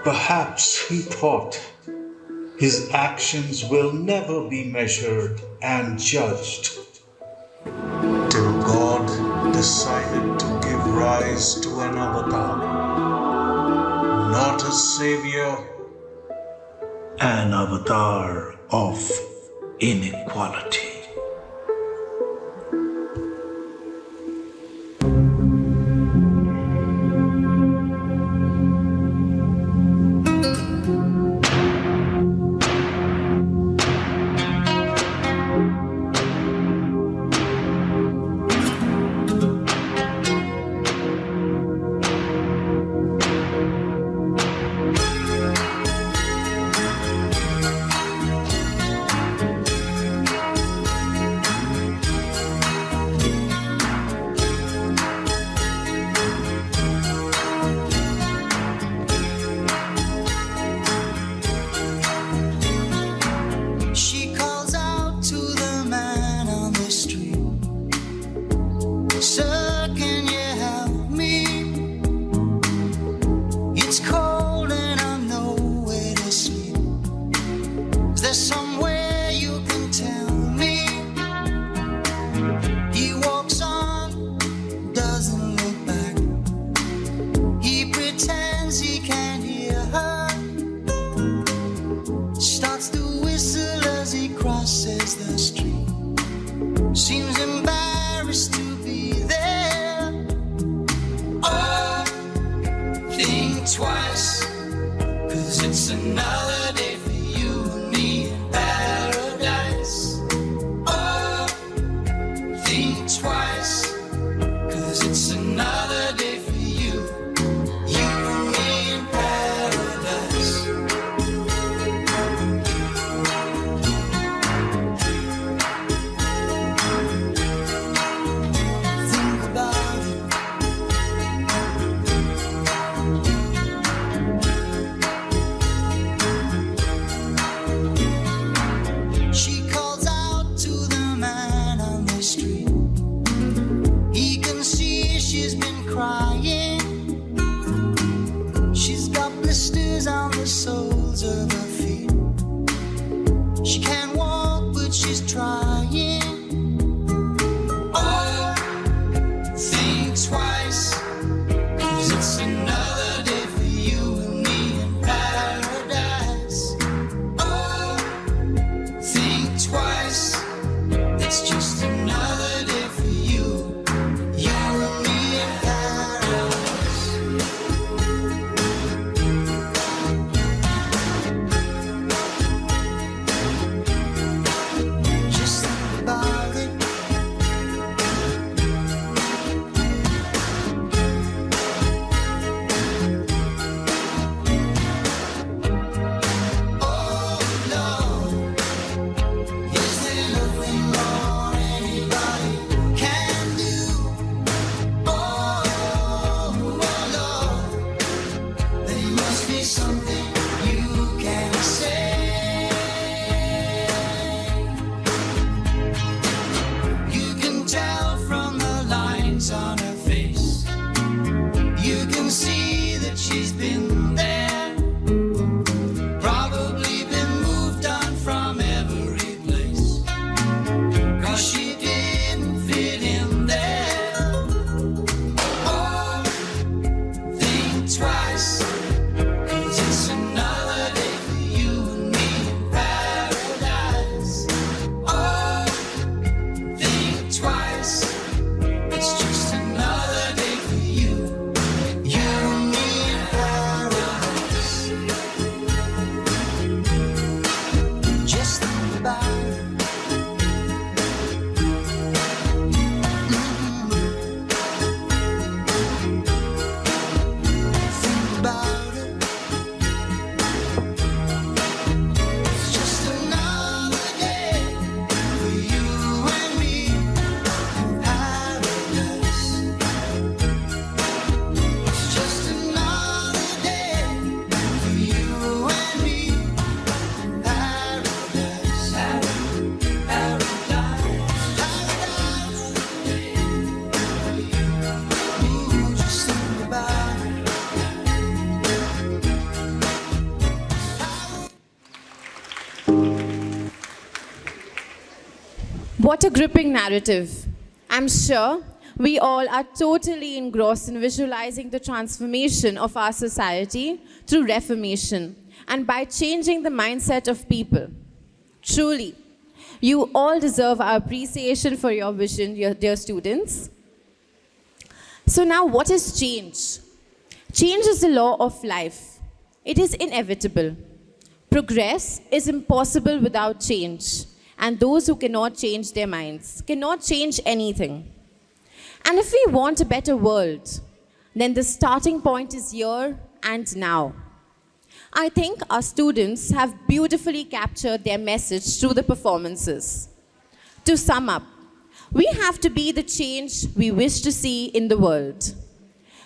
Perhaps he thought his actions will never be measured and judged, till God decided to give rise to an avatar, not a savior, An avatar of inequality. twice, 'cause it's another day for you and me in paradise. Oh, think twice, 'cause it's another day for you and me in paradise. Think about it. She calls out to the man on the street. He can see she's been crying. She's got blisters on the soles of her feet. She can't walk, but she's trying. Oh, think twice, 'cause it's another day for you and me in paradise. Oh, think twice, it's just another day for you and me in paradise. Just think about it. Oh no, is there nothing more anybody can do? Oh Lord, there must be something you can say. You can tell from the lines on her face. You can see that she's been there, probably been moved on from every place, 'cause she didn't fit in there. Oh, think twice, 'cause it's another day for you and me in paradise. Oh, think twice, it's just another day for you and me in paradise. Just think about it. Think about it. It's just another day for you and me in paradise. It's just another day for you and me in paradise. Ooh, just think about it. What a gripping narrative. I'm sure we all are totally engrossed in visualizing the transformation of our society through reformation and by changing the mindset of people. Truly, you all deserve our appreciation for your vision, dear students. So now, what is change? Change is the law of life. It is inevitable. Progress is impossible without change, and those who cannot change their minds cannot change anything. And if we want a better world, then the starting point is here and now. I think our students have beautifully captured their message through the performances. To sum up, we have to be the change we wish to see in the world.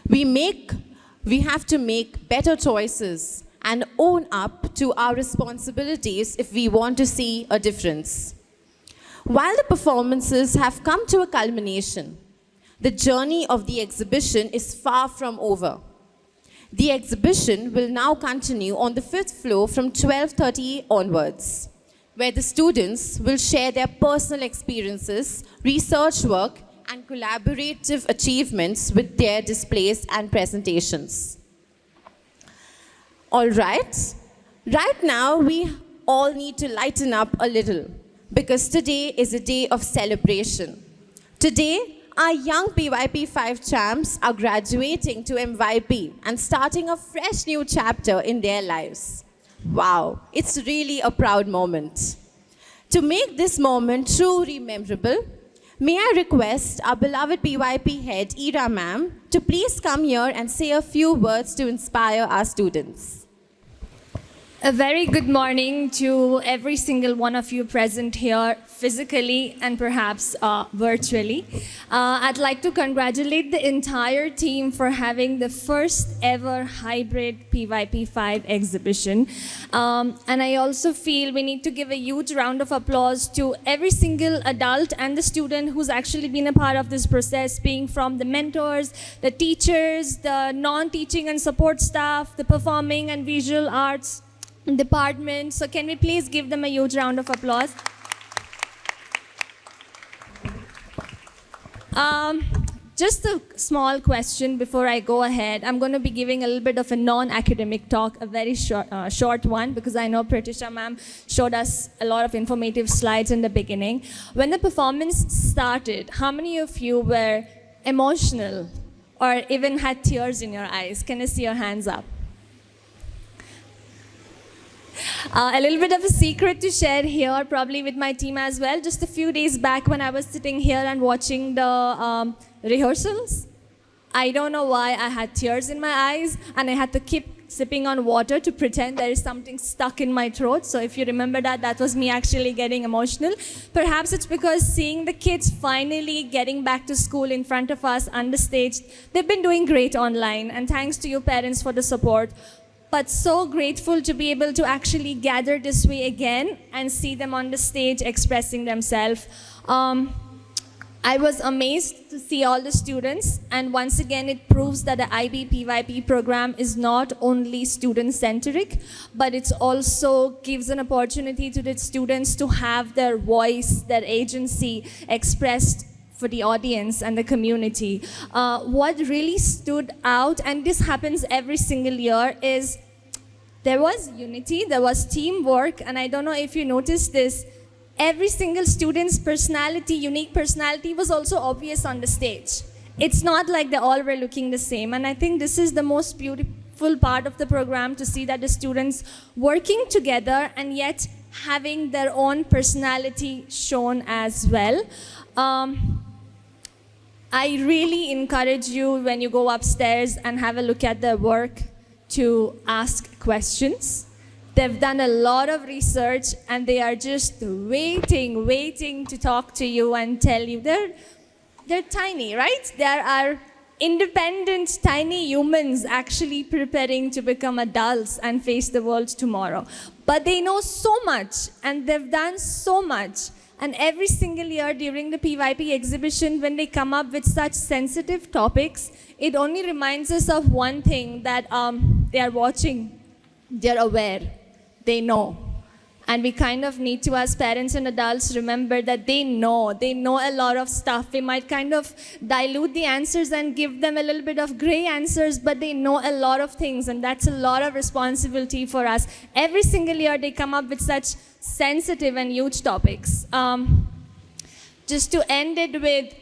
We have to make better choices and own up to our responsibilities if we want to see a difference. While the performances have come to a culmination, the journey of the exhibition is far from over. The exhibition will now continue on the 5th floor from 12:30 onwards, where the students will share their personal experiences, research work, and collaborative achievements with their displays and presentations. All right. Right now, we all need to lighten up a little because today is a day of celebration. Today, Our young PYP5 champs are graduating to MYP and starting a fresh new chapter in their lives. Wow, it's really a proud moment. To make this moment truly memorable, may I request our beloved PYP head, Ira ma'am, to please come here and say a few words to inspire our students. A very good morning to every single one of you present here, physically and perhaps virtually. I'd like to congratulate the entire team for having the first ever hybrid PYP5 exhibition. And I also feel we need to give a huge round of applause to every single adult and the student who's actually been a part of this process, being from the mentors, the teachers, the non-teaching and support staff, the performing and visual arts department. So can we please give them a huge round of applause? Just a small question before I go ahead. I'm going to be giving a little bit of a non-academic talk, a very short one, because I know Pratisha ma'am showed us a lot of informative slides in the beginning. When the performance started, how many of you were emotional or even had tears in your eyes? Can I see your hands up? A little bit of a secret to share here, probably with my team as well. Just a few days back when I was sitting here and watching the rehearsals, I don't know why I had tears in my eyes and I had to keep sipping on water to pretend there is something stuck in my throat. So if you remember that, that was me actually getting emotional. Perhaps it's because seeing the kids finally getting back to school in front of us on the stage. They've been doing great online, and thanks to you parents for the support. But so grateful to be able to actually gather this way again and see them on the stage expressing themselves. I was amazed to see all the students, and once again it proves that the IB PYP program is not only student-centric, but it also gives an opportunity to the students to have their voice, their agency expressed for the audience and the community. What really stood out, and this happens every single year, is there was unity, there was teamwork, and I don't know if you noticed this, every single student's personality, unique personality, was also obvious on the stage. It's not like they all were looking the same, and I think this is the most beautiful part of the program, to see that the students working together and yet having their own personality shown as well. I really encourage you, when you go upstairs and have a look at their work, to ask questions. They've done a lot of research and they are just waiting to talk to you and tell you. They're tiny, right? There are independent, tiny humans actually preparing to become adults and face the world tomorrow. But they know so much and they've done so much. And every single year during the PYP exhibition, when they come up with such sensitive topics, it only reminds us of one thing, that they are watching, they're aware, they know. And we kind of need to, as parents and adults, remember that they know a lot of stuff. We might kind of dilute the answers and give them a little bit of gray answers, but they know a lot of things, and that's a lot of responsibility for us. Every single year they come up with such sensitive and huge topics. Just to end it with,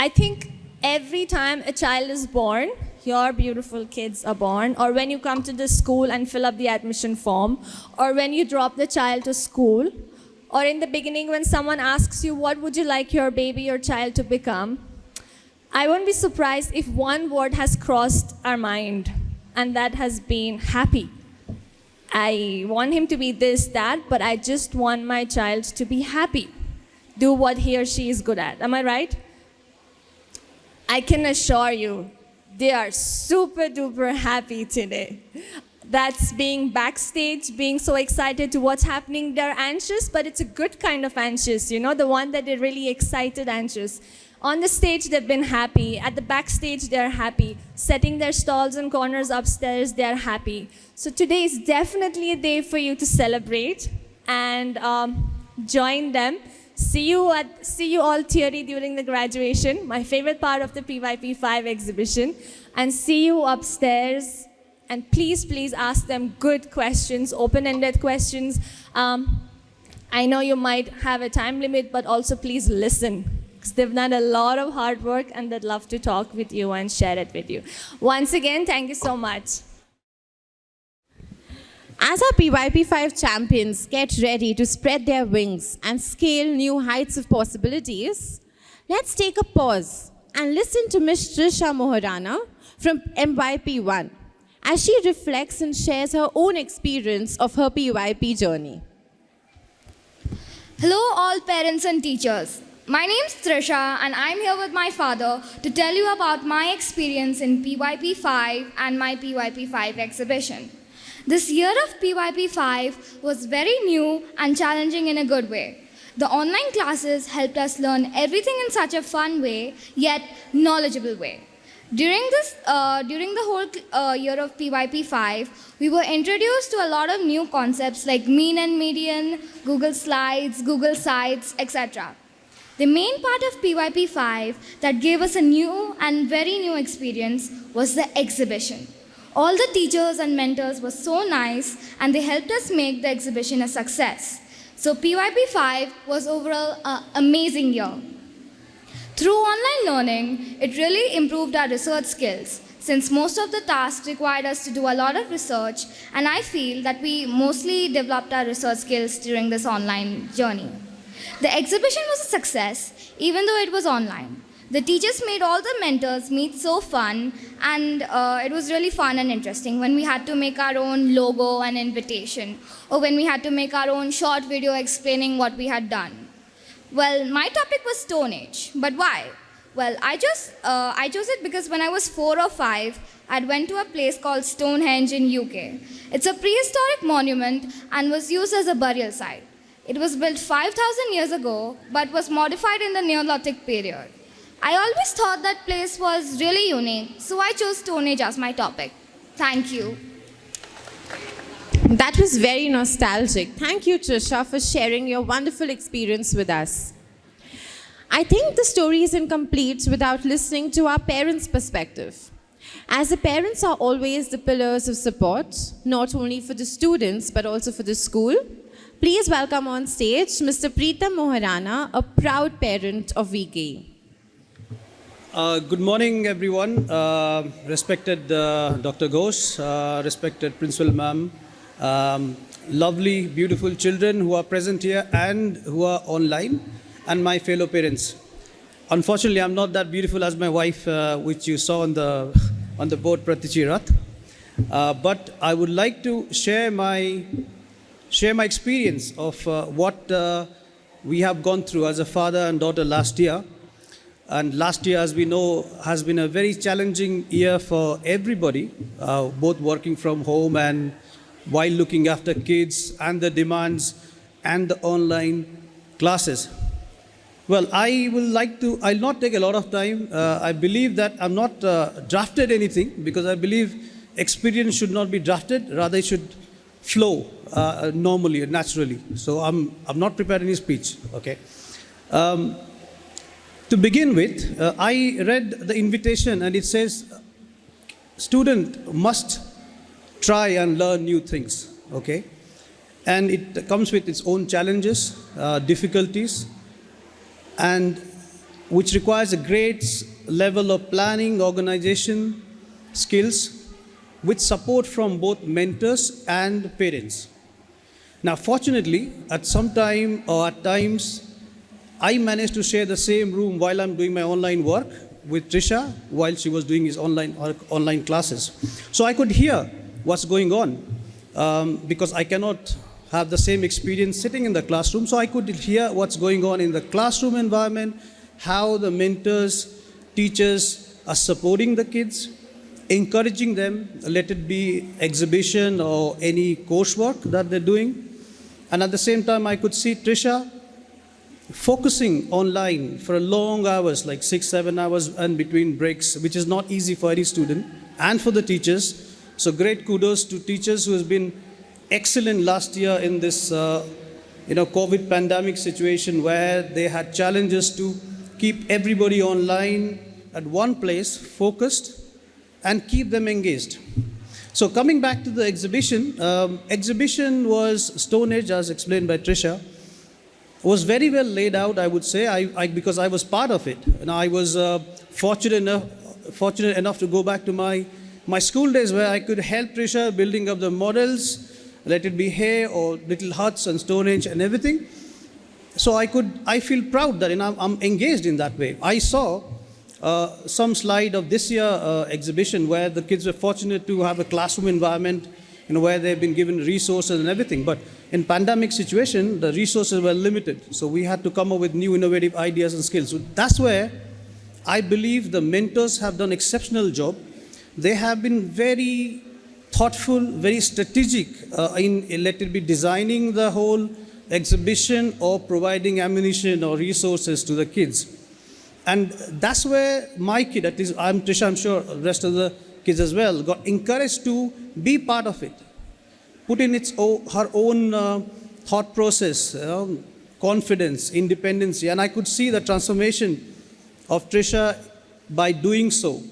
I think every time a child is born, your beautiful kids are born, or when you come to the school and fill up the admission form, or when you drop the child to school, or in the beginning when someone asks you, what would you like your baby or child to become? I won't be surprised if one word has crossed our mind, and that has been happy. I want him to be this, that, but I just want my child to be happy. Do what he or she is good at. Am I right? I can assure you, they are super duper happy today. That's being backstage, being so excited to what's happening. They're anxious, but it's a good kind of anxious, you know, the one that they're really excited anxious. On the stage, they've been happy. At the backstage, they're happy. Setting their stalls and corners upstairs, they're happy. So today is definitely a day for you to celebrate and join them. See you all teary during the graduation, my favorite part of the PYP5 exhibition, and see you upstairs. And please, please ask them good questions, open-ended questions. I know you might have a time limit, but also please listen. They've done a lot of hard work and they'd love to talk with you and share it with you. Once again, thank you so much. As our PYP5 champions get ready to spread their wings and scale new heights of possibilities, let's take a pause and listen to Ms. Trisha Moharana from MYP1 as she reflects and shares her own experience of her PYP journey. Hello all parents and teachers. My name is Trisha and I'm here with my father to tell you about my experience in PYP5 and my PYP5 exhibition. This year of PYP5 was very new and challenging in a good way. The online classes helped us learn everything in such a fun way, yet knowledgeable way. During the whole year of PYP5, we were introduced to a lot of new concepts like mean and median, Google Slides, Google Sites, etc. The main part of PYP5 that gave us a new and very new experience was the exhibition. All the teachers and mentors were so nice and they helped us make the exhibition a success. So PYP5 was overall an amazing year. Through online learning, it really improved our research skills since most of the tasks required us to do a lot of research, and I feel that we mostly developed our research skills during this online journey. The exhibition was a success even though it was online. The teachers made all the mentors meet so fun, and it was really fun and interesting when we had to make our own logo and invitation, or when we had to make our own short video explaining what we had done. Well, my topic was Stone Age, but why? Well, I chose it because when I was 4 or 5, I went to a place called Stonehenge in UK. It's a prehistoric monument and was used as a burial site. It was built 5,000 years ago, but was modified in the Neolithic period. I always thought that place was really unique, so I chose Stone Age as my topic. Thank you. That was very nostalgic. Thank you, Trisha, for sharing your wonderful experience with us. I think the story is incomplete without listening to our parents' perspective. As the parents are always the pillars of support, not only for the students, but also for the school, please welcome on stage Mr. Preetam Moharana, a proud parent of VK. Good morning, everyone. Respected Dr. Ghosh, respected Principal Ma'am, lovely, beautiful children who are present here and who are online, and my fellow parents. Unfortunately, I'm not that beautiful as my wife, which you saw on the board, Pratichi Rath. But I would like to share my experience of what we have gone through as a father and daughter last year. And last year, as we know, has been a very challenging year for everybody, both working from home and while looking after kids and the demands and the online classes. Well, I'll not take a lot of time. I believe that I'm not drafted anything because I believe experience should not be drafted, rather it should flow normally, naturally. So I'm not prepared any speech, okay? To begin with, I read the invitation and it says, student must try and learn new things, okay? And it comes with its own challenges, difficulties, and which requires a great level of planning, organization, skills, with support from both mentors and parents. Now, fortunately, at some time or at times, I managed to share the same room while I'm doing my online work with Trisha while she was doing his online classes. So I could hear what's going on because I cannot have the same experience sitting in the classroom. So I could hear what's going on in the classroom environment, how the mentors, teachers are supporting the kids, encouraging them, let it be exhibition or any coursework that they're doing. And at the same time, I could see Trisha focusing online for long hours, like 6-7 hours and between breaks, which is not easy for any student and for the teachers. So great kudos to teachers who has been excellent last year in this COVID pandemic situation where they had challenges to keep everybody online at one place, focused, and keep them engaged. So coming back to the exhibition, exhibition was Stone Age, as explained by Trisha. was very well laid out, I would say, because I was part of it. And I was fortunate enough to go back to my school days where I could help Trisha building up the models, let it be hay or little huts and Stonehenge and everything. So I feel proud that I'm engaged in that way. I saw some slide of this year exhibition where the kids were fortunate to have a classroom environment, where they've been given resources and everything. But in pandemic situation, the resources were limited. So we had to come up with new innovative ideas and skills. So that's where I believe the mentors have done exceptional job. They have been very thoughtful, very strategic in let it be designing the whole exhibition or providing ammunition or resources to the kids. And that's where my kid, at least Trisha, I'm sure the rest of the kids as well, got encouraged to be part of it. Put in her own thought process, confidence, independence. And I could see the transformation of Trisha by doing so.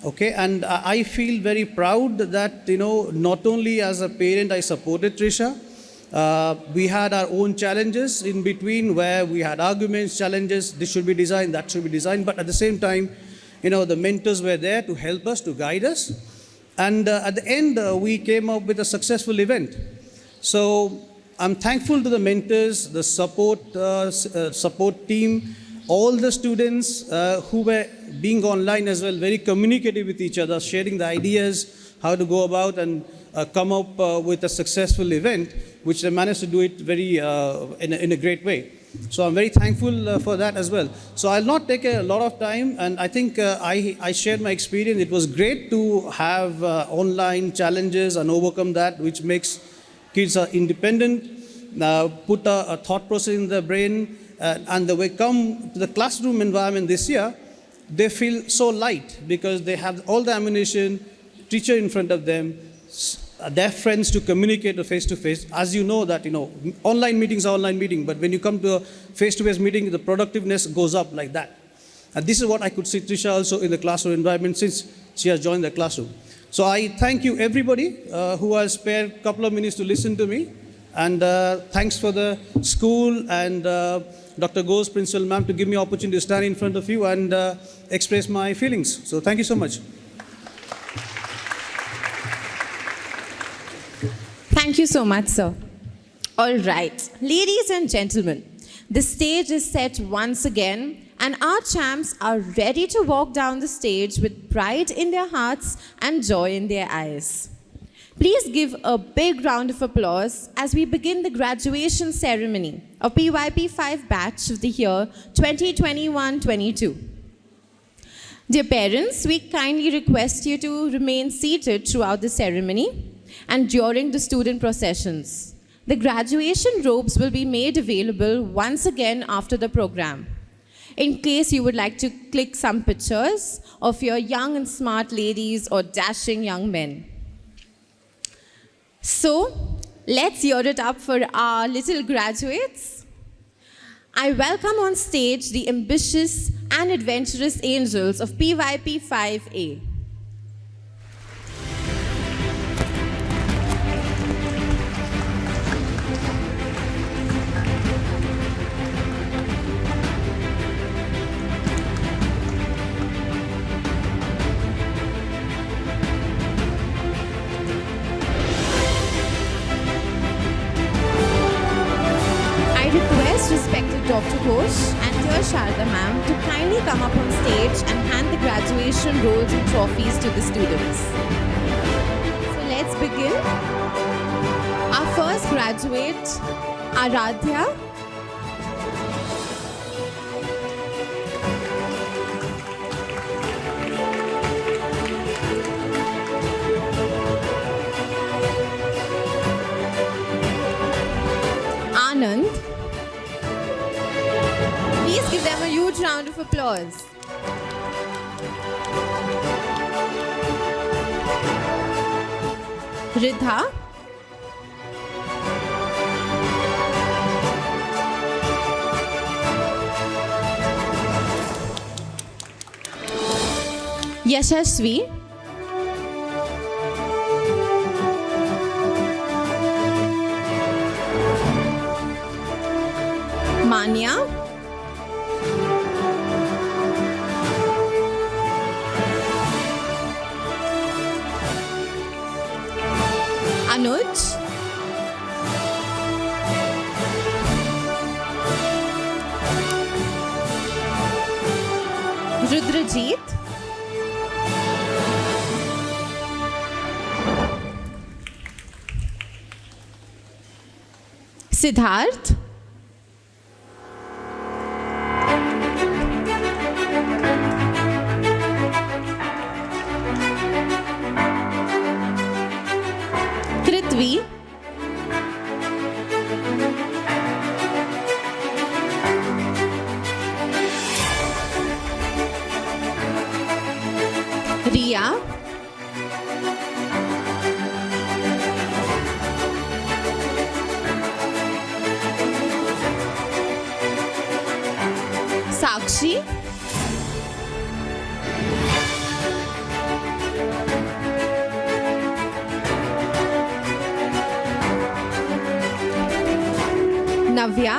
Okay, and I feel very proud that, not only as a parent I supported Trisha, we had our own challenges in between where we had arguments, challenges, this should be designed, that should be designed, but at the same time, the mentors were there to help us, to guide us. And at the end, we came up with a successful event. So I'm thankful to the mentors, the support team, all the students who were being online as well, very communicative with each other, sharing the ideas, how to go about and come up with a successful event, which they managed to do it very in a great way. So I'm very thankful for that as well. So I'll not take a lot of time, and I think I shared my experience. It was great to have online challenges and overcome that, which makes kids independent, put a thought process in their brain, and when they come to the classroom environment this year, they feel so light because they have all the ammunition, teacher in front of them, their friends to communicate face-to-face. As you know that, online meetings are online meeting, but when you come to a face-to-face meeting, the productiveness goes up like that. And this is what I could see Trisha also in the classroom environment since she has joined the classroom. So I thank you everybody who has spared a couple of minutes to listen to me. And thanks for the school and Dr. Ghosh, Principal Ma'am, to give me opportunity to stand in front of you and express my feelings. So thank you so much. Thank you so much, sir. All right, ladies and gentlemen, the stage is set once again, and our champs are ready to walk down the stage with pride in their hearts and joy in their eyes. Please give a big round of applause as we begin the graduation ceremony of PYP5 batch of the year 2021-22. Dear parents, we kindly request you to remain seated throughout the ceremony and during the student processions. The graduation robes will be made available once again after the program, in case you would like to click some pictures of your young and smart ladies or dashing young men. So, let's hear it up for our little graduates. I welcome on stage the ambitious and adventurous angels of PYP5A. Respected Dr. Ghosh and dear Sharda ma'am to kindly come up on stage and hand the graduation rolls and trophies to the students. So let's begin. Our first graduate, Aradhya. Anand. Please give them a huge round of applause. Ridha. Yashasvi. Vanya, Anuj, Rudrajit, Siddharth, Prithvi, Riya, Sakshi, Navya,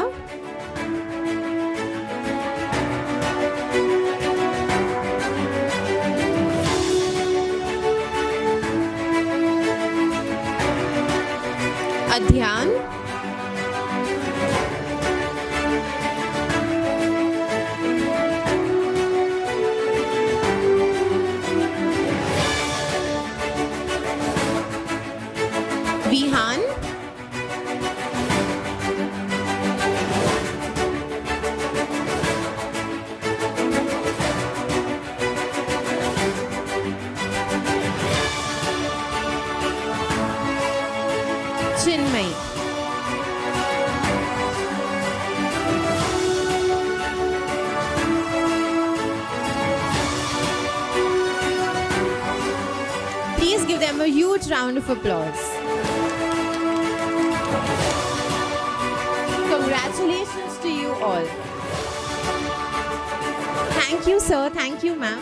Adhyan, Vihan, Chinmay, please give them a huge round of applause. Congratulations to you all. Thank you, sir. Thank you, ma'am.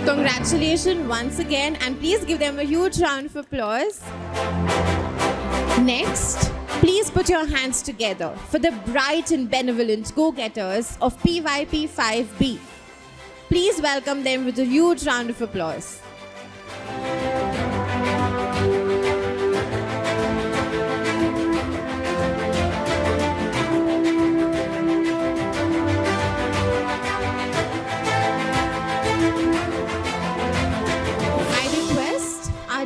Congratulations once again, and please give them a huge round of applause. Next, please put your hands together for the bright and benevolent go-getters of PYP5B. Please welcome them with a huge round of applause.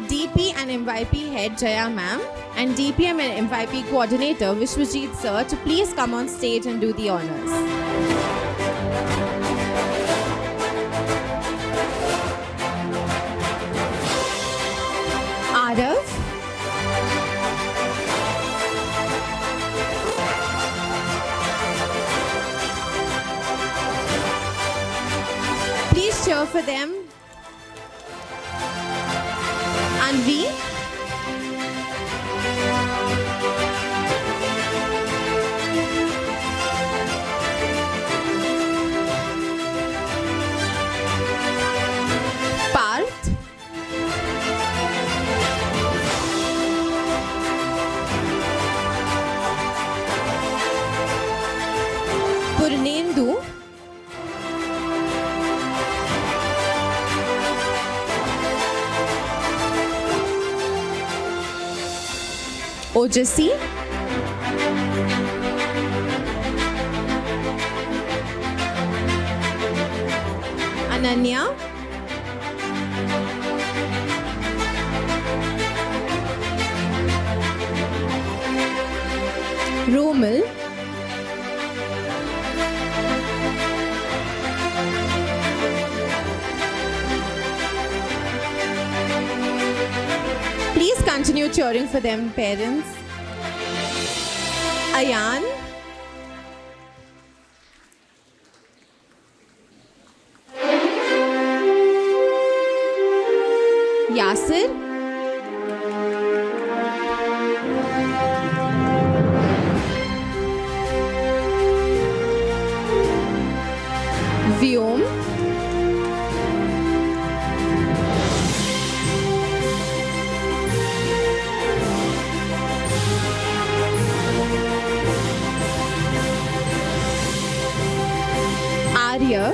DP and MYP head Jaya ma'am and DPM and MYP coordinator Vishwajit sir to please come on stage and do the honors. Arav, please cheer for them. Anvi, Parth, Purnendu, Ojasi, Ananya, Romil, please continue cheering for them, parents. Ayan, Yasir, Vyom, Arya,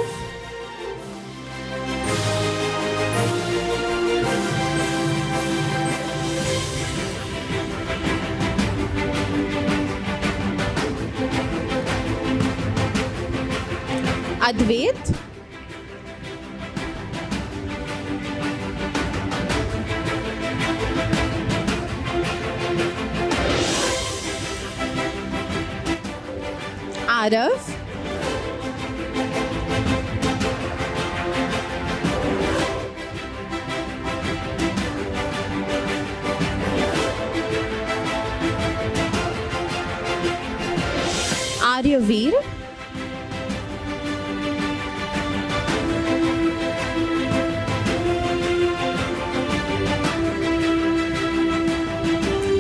Advait, Arav, Aryaveer,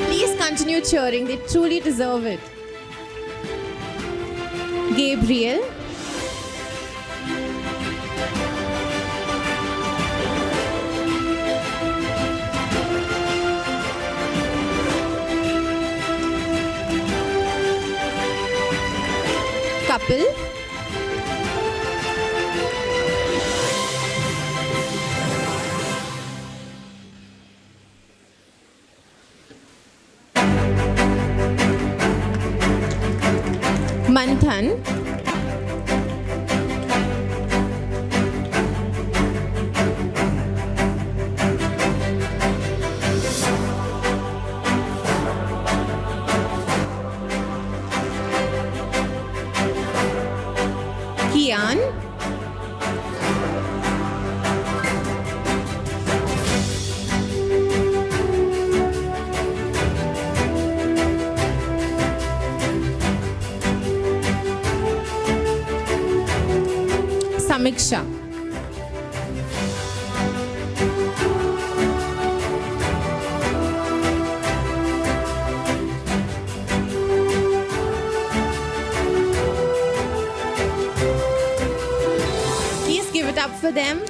please continue cheering, they truly deserve it. Gabriel, Kapil, Manthan, Kian, Samiksha, please give it up for them.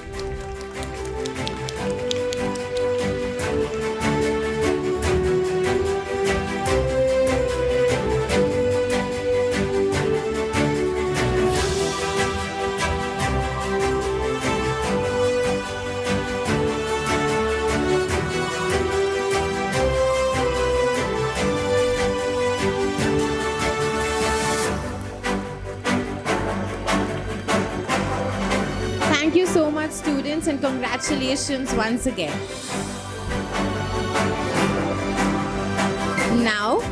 Thank you so much, students, and congratulations once again. Now,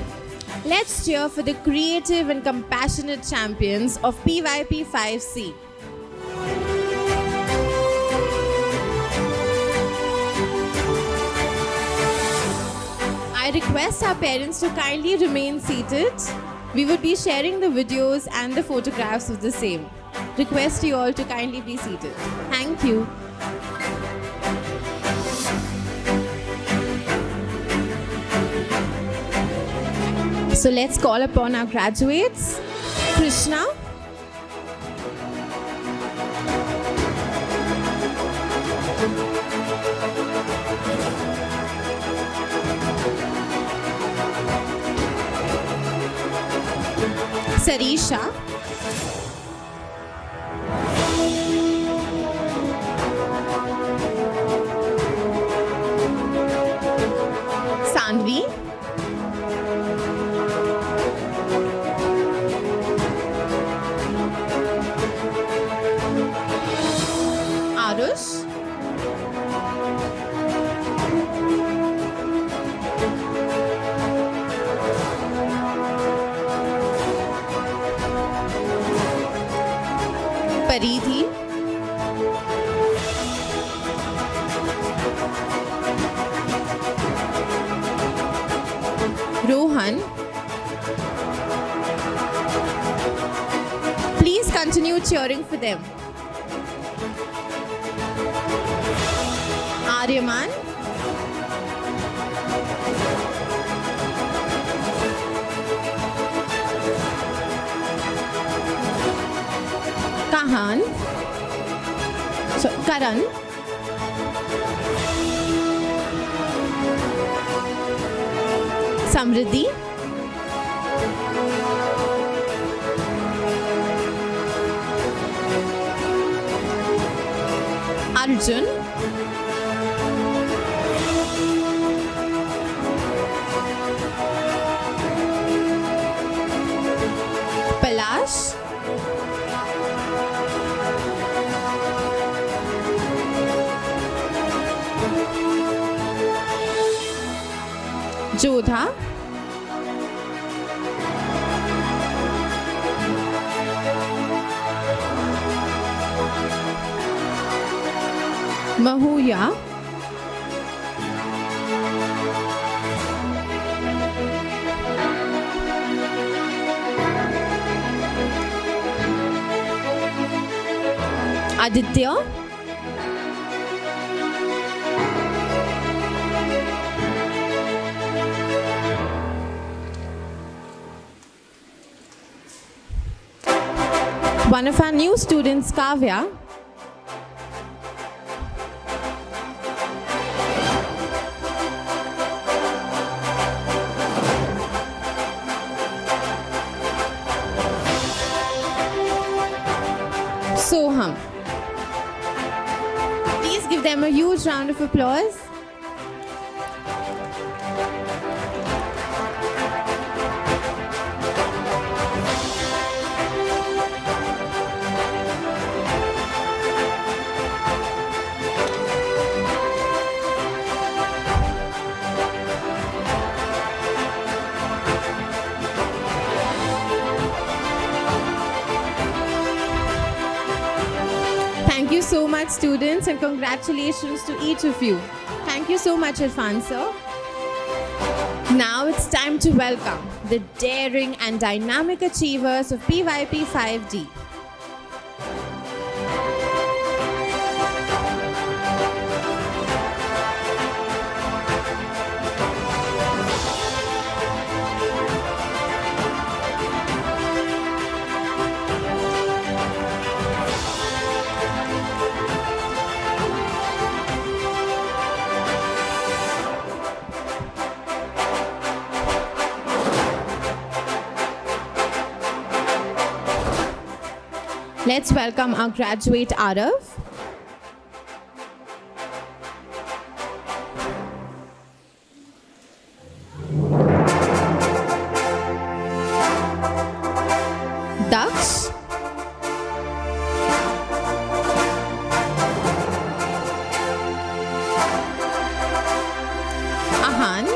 let's cheer for the creative and compassionate champions of PYP5C. I request our parents to kindly remain seated. We would be sharing the videos and the photographs of the same. Request you all to kindly be seated. Thank you. So let's call upon our graduates. Krishna, Sarisha, Sandvi, Arush, Paridhi, Rohan. Please continue cheering for them. Aryaman, Kahan, So, Karan. Samriddhi. Arjun. Palash. Jodha. Mahuya. Aditya. One of our new students, Kavya. Soham. Please give them a huge round of applause. Thank you so much, students, and congratulations to each of you. Thank you so much, Irfan sir. Now it's time to welcome the daring and dynamic achievers of PYP5D. Let's welcome our graduate Arav. Daksh. Ahan.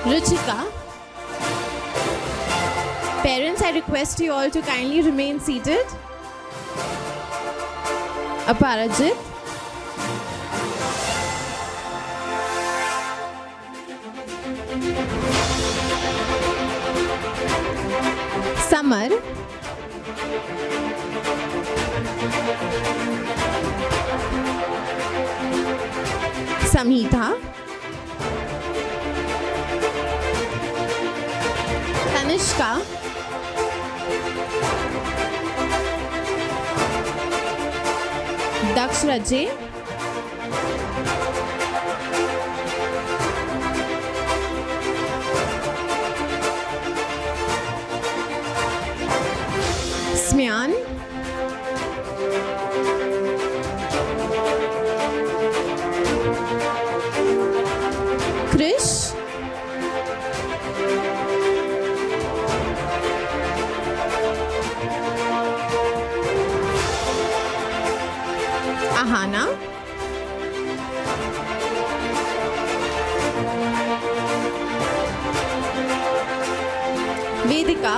Ruchika. Parents, I request you all to kindly remain seated. Aparajit. Samar. Samhita. Tanishka. Daksh Raje. Smyan. Krish. Ahana. Vedika.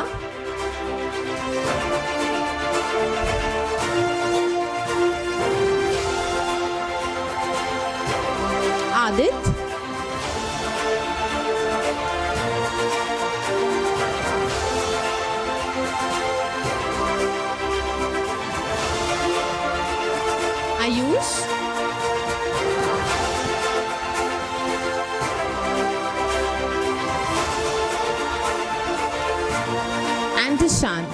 Adit. Ayush. Ishan.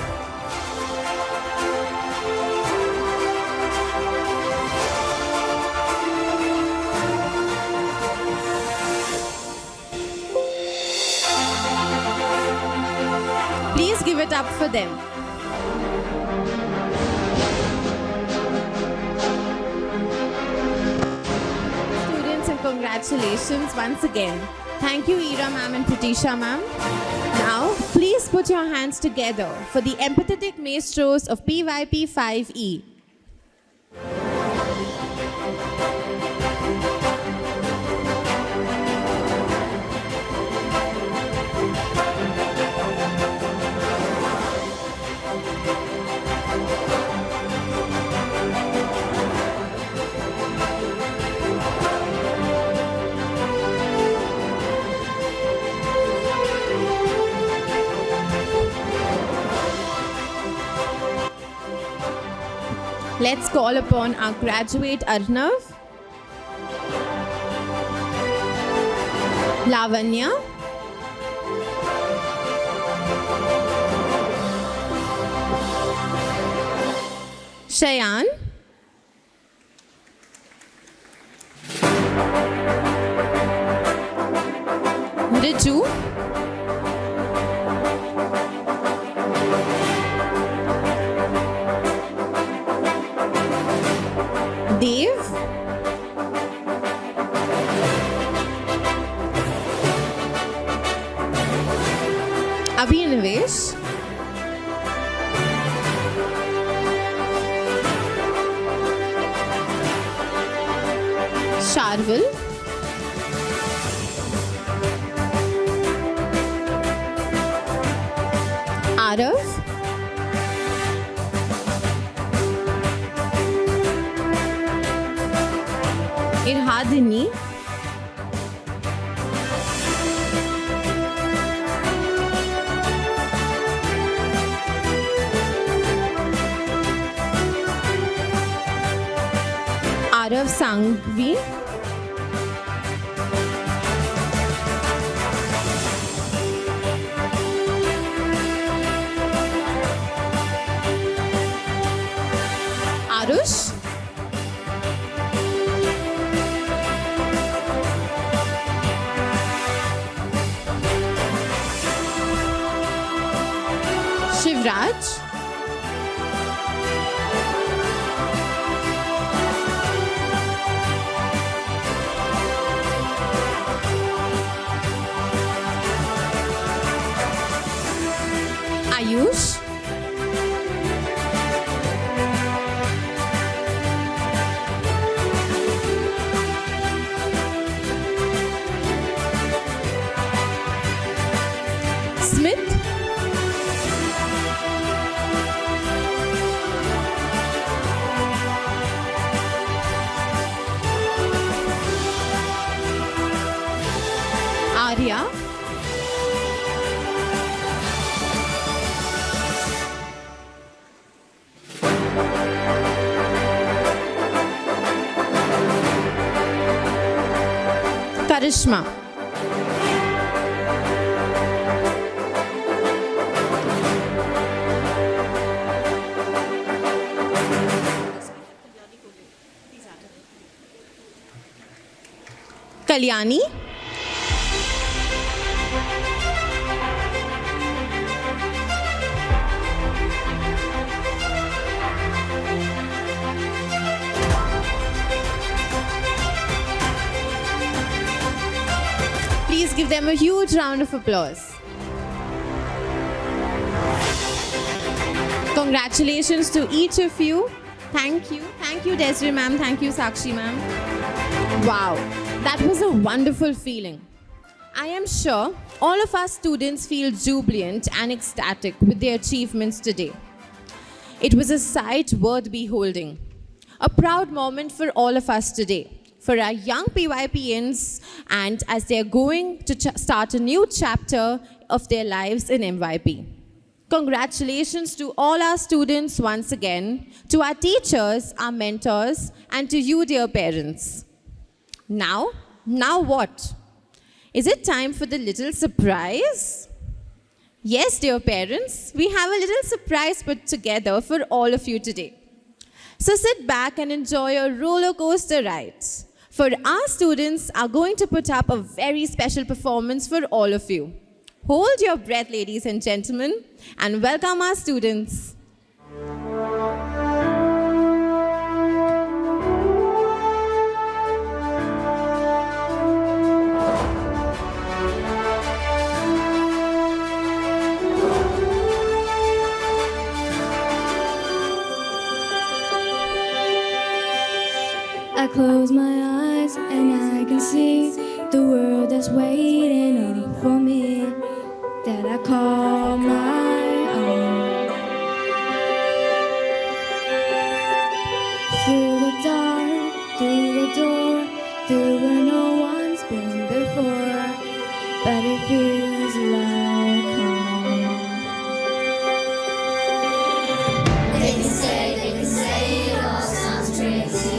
Please give it up for them. Students, and congratulations once again. Thank you, Ira ma'am and Pratisha ma'am. Now, please put your hands together for the empathetic maestros of PYP5E. Let's call upon our graduate Arnav, Lavanya, Shayan, Riju, Dev, Abhinavesh, Sharvil, Arav, Irhadini, Arav Sangvi, Arush, Shivraj, Ayush, Smith, Arya, Karishma, Kalyani, please give them a huge round of applause. Congratulations to each of you. Thank you. Thank you, Desiree ma'am. Thank you, Sakshi ma'am. Wow, that was a wonderful feeling. I am sure all of our students feel jubilant and ecstatic with their achievements today. It was a sight worth beholding. A proud moment for all of us today, for our young PYPians, and as they're going to start a new chapter of their lives in MYP. Congratulations to all our students once again, to our teachers, our mentors, and to you, dear parents. Now what? Is it time for the little surprise? Yes, dear parents, we have a little surprise put together for all of you today. So sit back and enjoy a roller coaster ride. For our students are going to put up a very special performance for all of you. Hold your breath, ladies and gentlemen, and welcome our students. I close my eyes and I can see the world that's waiting up for me, that I call my own. Through the dark, through the door, through where no one's been before, but it feels like home. They can say it all sounds crazy.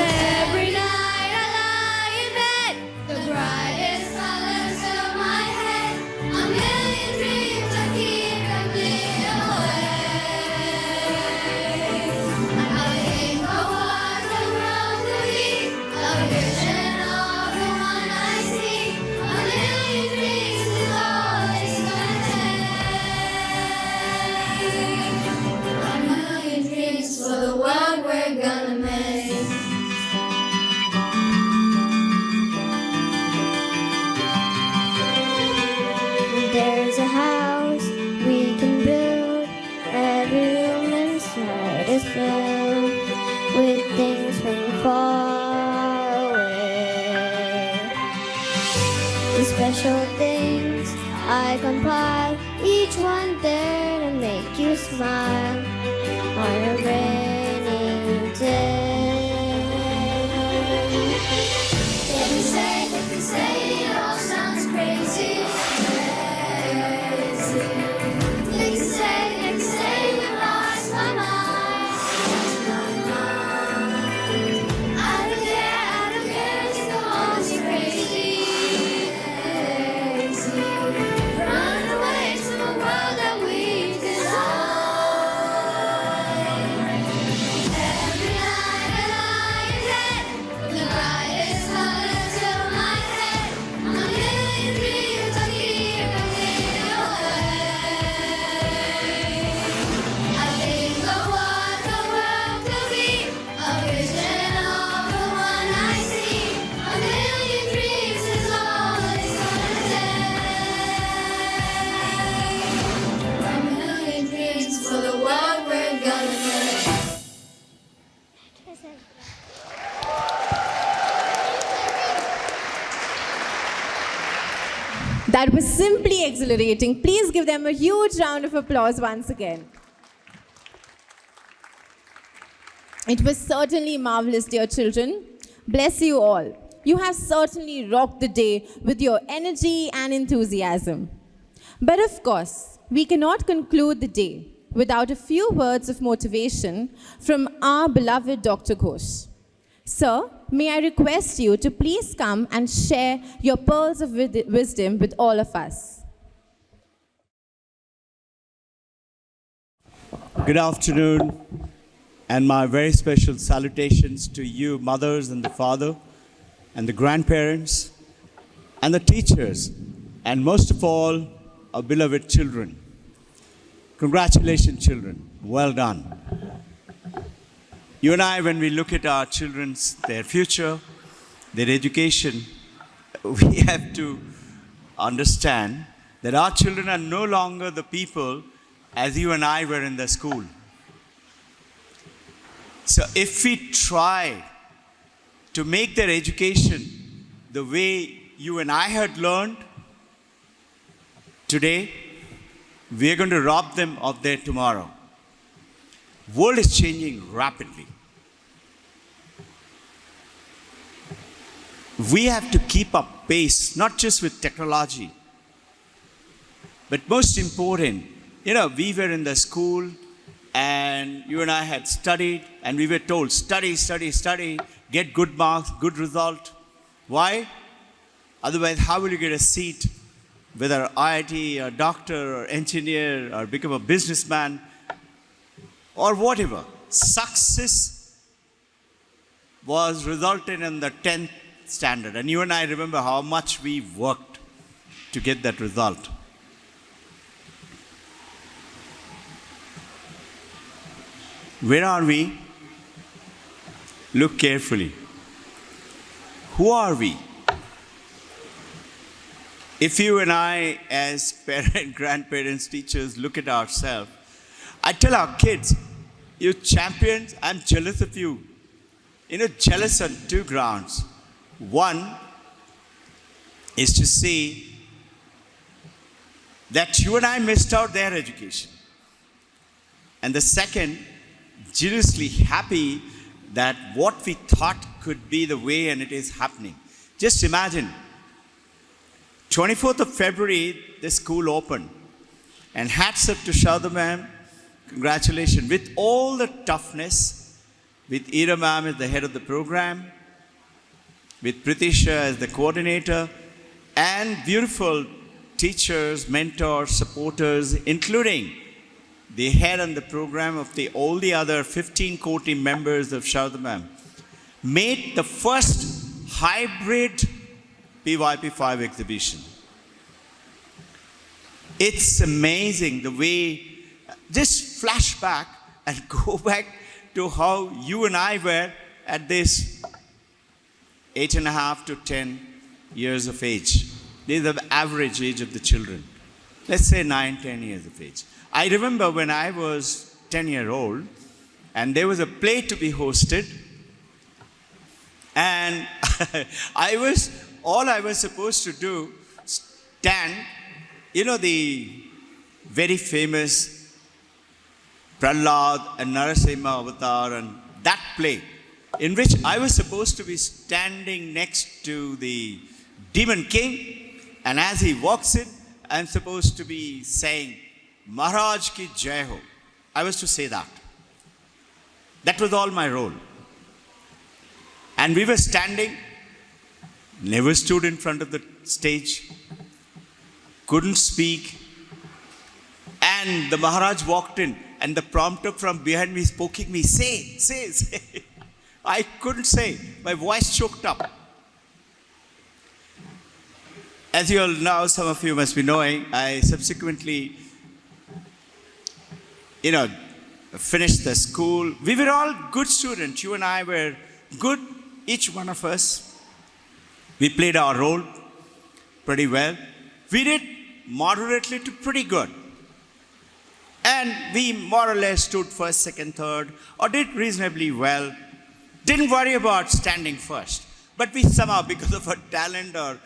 Every night I lie in bed, the brightest colors fill my head. A million dreams are keeping me awake. I think of what the world could be, a vision of the one I see. A million dreams is all it's gonna take. A million dreams for the world we're gonna make. There's a house we can build. Every room inside is filled with things from far away. The special things I compile, each one there to make you smile on a rainy day. They can say it all sounds crazy. They can say we lost my mind. I don't care, just go on to crazy. Run away to a world that we design. Every night I lie in bed, the brightest colors fill my head. A million dreams are keeping me awake. I think of what the world could be, a vision of the one I see. A million dreams is all it's gonna take. A million dreams for the world we're gonna make. That was simply exhilarating. Please give them a huge round of applause once again. It was certainly marvelous, dear children. Bless you all. You have certainly rocked the day with your energy and enthusiasm. But of course, we cannot conclude the day without a few words of motivation from our beloved Dr. Ghosh. Sir, may I request you to please come and share your pearls of wisdom with all of us. Good afternoon, and my very special salutations to you, mothers and the father, and the grandparents, and the teachers, and most of all, our beloved children. Congratulations, children. Well done. You and I, when we look at our children's, their future, their education, we have to understand that our children are no longer the people as you and I were in the school. So if we try to make their education the way you and I had learned, today, we are going to rob them of their tomorrow. World is changing rapidly. we have to keep up pace, not just with technology, but most important, we were in the school and you and I had studied and we were told, study, study, study, get good marks, good result. Why? Otherwise, how will you get a seat, whether IIT or doctor or engineer or become a businessman or whatever? Success was resulted in the 10th standard. And you and I remember how much we worked to get that result. Where are we? Look carefully. Who are we? If you and I, as parents, grandparents, teachers, look at ourselves, I tell our kids, you champions, I'm jealous of you. Jealous on two grounds. One is to see that you and I missed out their education. And the second, jealously happy that what we thought could be the way and it is happening. Just imagine, 24th of February, the school opened. And hats up to Shauda ma'am, congratulations. With all the toughness, with Ira ma'am as the head of the program, with Pritisha as the coordinator, and beautiful teachers, mentors, supporters, including the head on the program of all the other 15 core team members of Shauda ma'am, made the first hybrid PYP5 exhibition. It's amazing the way, just flash back and go back to how you and I were at this 8.5 to 10 years of age. This is the average age of the children. Let's say 9, 10 years of age. I remember when I was 10-year-old and there was a play to be hosted and all I was supposed to do, stand, the very famous Prahlad and Narasimha Avatar and that play, in which I was supposed to be standing next to the Demon King, and as he walks in, I'm supposed to be saying, Maharaj ki jai ho. I was to say that. That was all my role. And we were standing, never stood in front of the stage, couldn't speak. And the Maharaj walked in, and the prompter from behind me is poking me, say. I couldn't say. My voice choked up. As you all know, some of you must be knowing, I subsequently, finished the school. We were all good students. You and I were good, each one of us. We played our role pretty well. We did moderately to pretty good. And we more or less stood first, second, third, or did reasonably well. Didn't worry about standing first. But we somehow, because of our talent or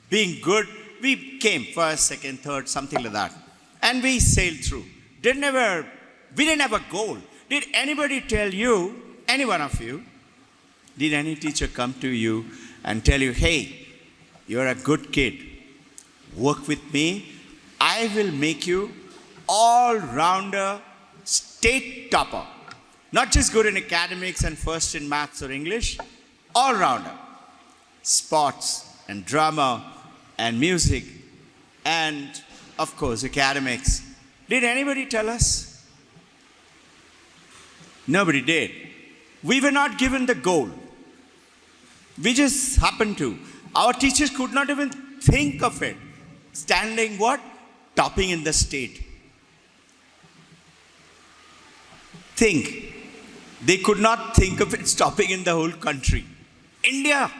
being good, we came first, second, third, something like that. And we sailed through. We didn't have a goal. Did anybody tell you, any one of you, did any teacher come to you and tell you, hey, you're a good kid, work with me, I will make you all-rounder state topper. Not just good in academics and first in maths or English, all-rounder. Sports and drama and music and, of course, academics. Did anybody tell us? Nobody did. We were not given the goal. We just happened to. Our teachers could not even think of it. Standing what? Topping in the state. Think. They could not think of it stopping in the whole country. India.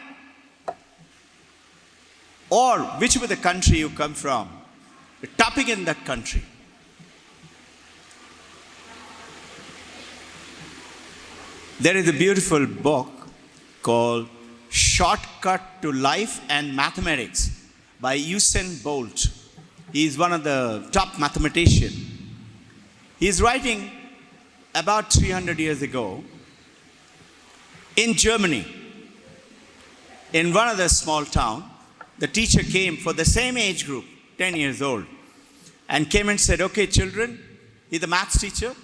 Or whichever the country you come from, topping in that country. There is a beautiful book called Shortcut to Life and Mathematics by Usain Bolt. He is one of the top mathematicians. He is writing about 300 years ago in Germany. in one other small town, the teacher came for the same age group, 10 years old, and came and said, okay, children, he's the maths teacher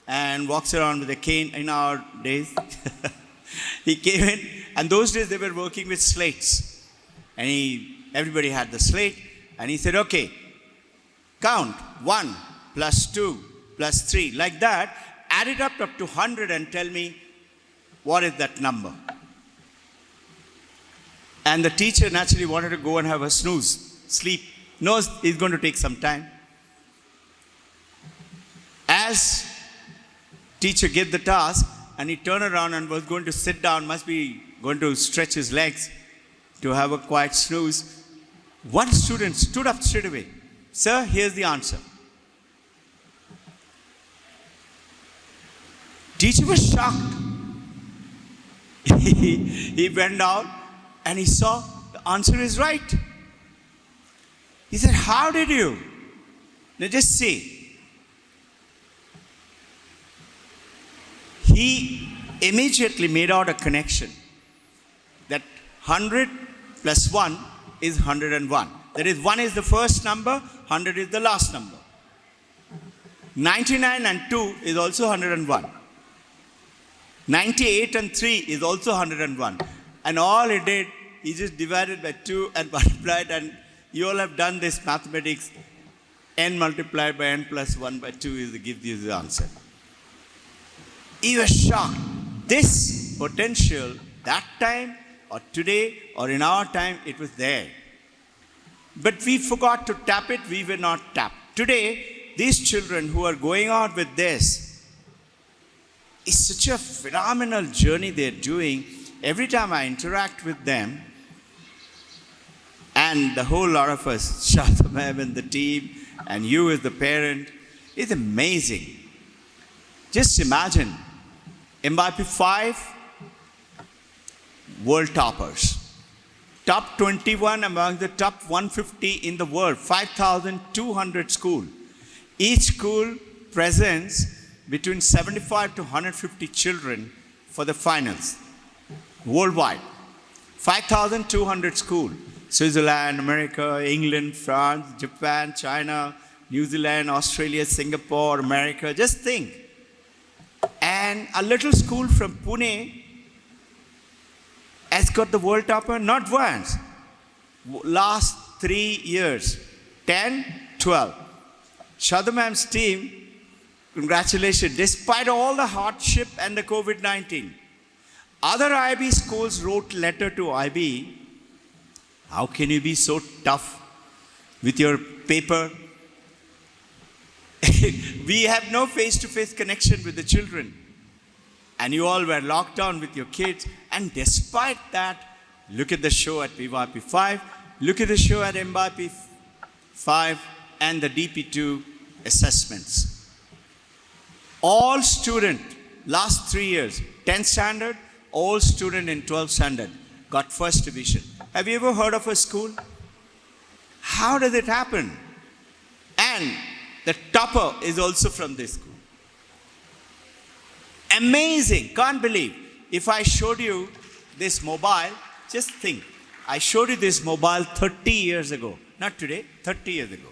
and walks around with a cane in our days. He came in, and those days they were working with slates. And everybody had the slate, and he said, okay, count 1 plus 2 plus 3, like that, add it up to 100 and tell me what is that number. And the teacher naturally wanted to go and have a snooze, sleep. Knows it's going to take some time. As teacher gave the task, and he turned around and was going to sit down, must be going to stretch his legs to have a quiet snooze. One student stood up straight away. Sir, here's the answer. Teacher was shocked. He went down and he saw the answer is right. He said, how did you? Now just see. He immediately made out a connection that 100 plus 1 is 101. That is, 1 is the first number, 100 is the last number. 99 and 2 is also 101. 98 and 3 is also 101. And all he did, he just divided by 2 and multiplied, and you all have done this mathematics. N multiplied by n plus 1 by 2 gives you the answer. He was shocked. This potential, that time, or today, or in our time, it was there. But we forgot to tap it, we were not tapped. Today, these children who are going out with this, it's such a phenomenal journey they're doing. Every time I interact with them, and the whole lot of us, Shadha ma'am and the team, and you as the parent, it's amazing. Just imagine, PYP5 world toppers. Top 21 among the top 150 in the world, 5,200 schools. Each school presents between 75 to 150 children for the finals worldwide. 5,200 schools. Switzerland, America, England, France, Japan, China, New Zealand, Australia, Singapore, America. Just think. And a little school from Pune has got the world topper, not once. Last 3 years, 10, 12. Shadha ma'am's team, congratulations, despite all the hardship and the COVID-19. Other IB schools wrote letter to IB, how can you be so tough with your paper? We have no face-to-face connection with the children. And you all were locked down with your kids. And despite that, look at the show at PYP5, look at the show at PYP5 and the DP2 assessments. All student, last 3 years, 10th standard, all student in 12th standard got first division. Have you ever heard of a school? How does it happen? And the topper is also from this school. Amazing, can't believe. If I showed you this mobile, just think. I showed you this mobile 30 years ago, not today, 30 years ago,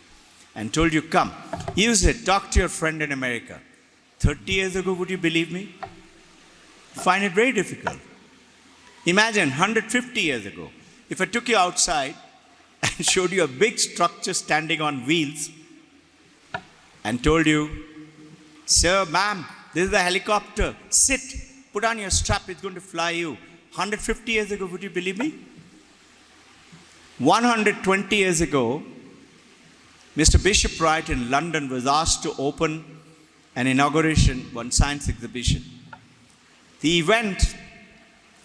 and told you, come, use it, talk to your friend in America. 30 years ago, would you believe me? Find it very difficult. Imagine 150 years ago, if I took you outside and showed you a big structure standing on wheels and told you, sir, ma'am, this is a helicopter, sit, put on your strap, it's going to fly you. 150 years ago, would you believe me? 120 years ago, Mr. Bishop Wright in London was asked to open an inauguration, one science exhibition. He went,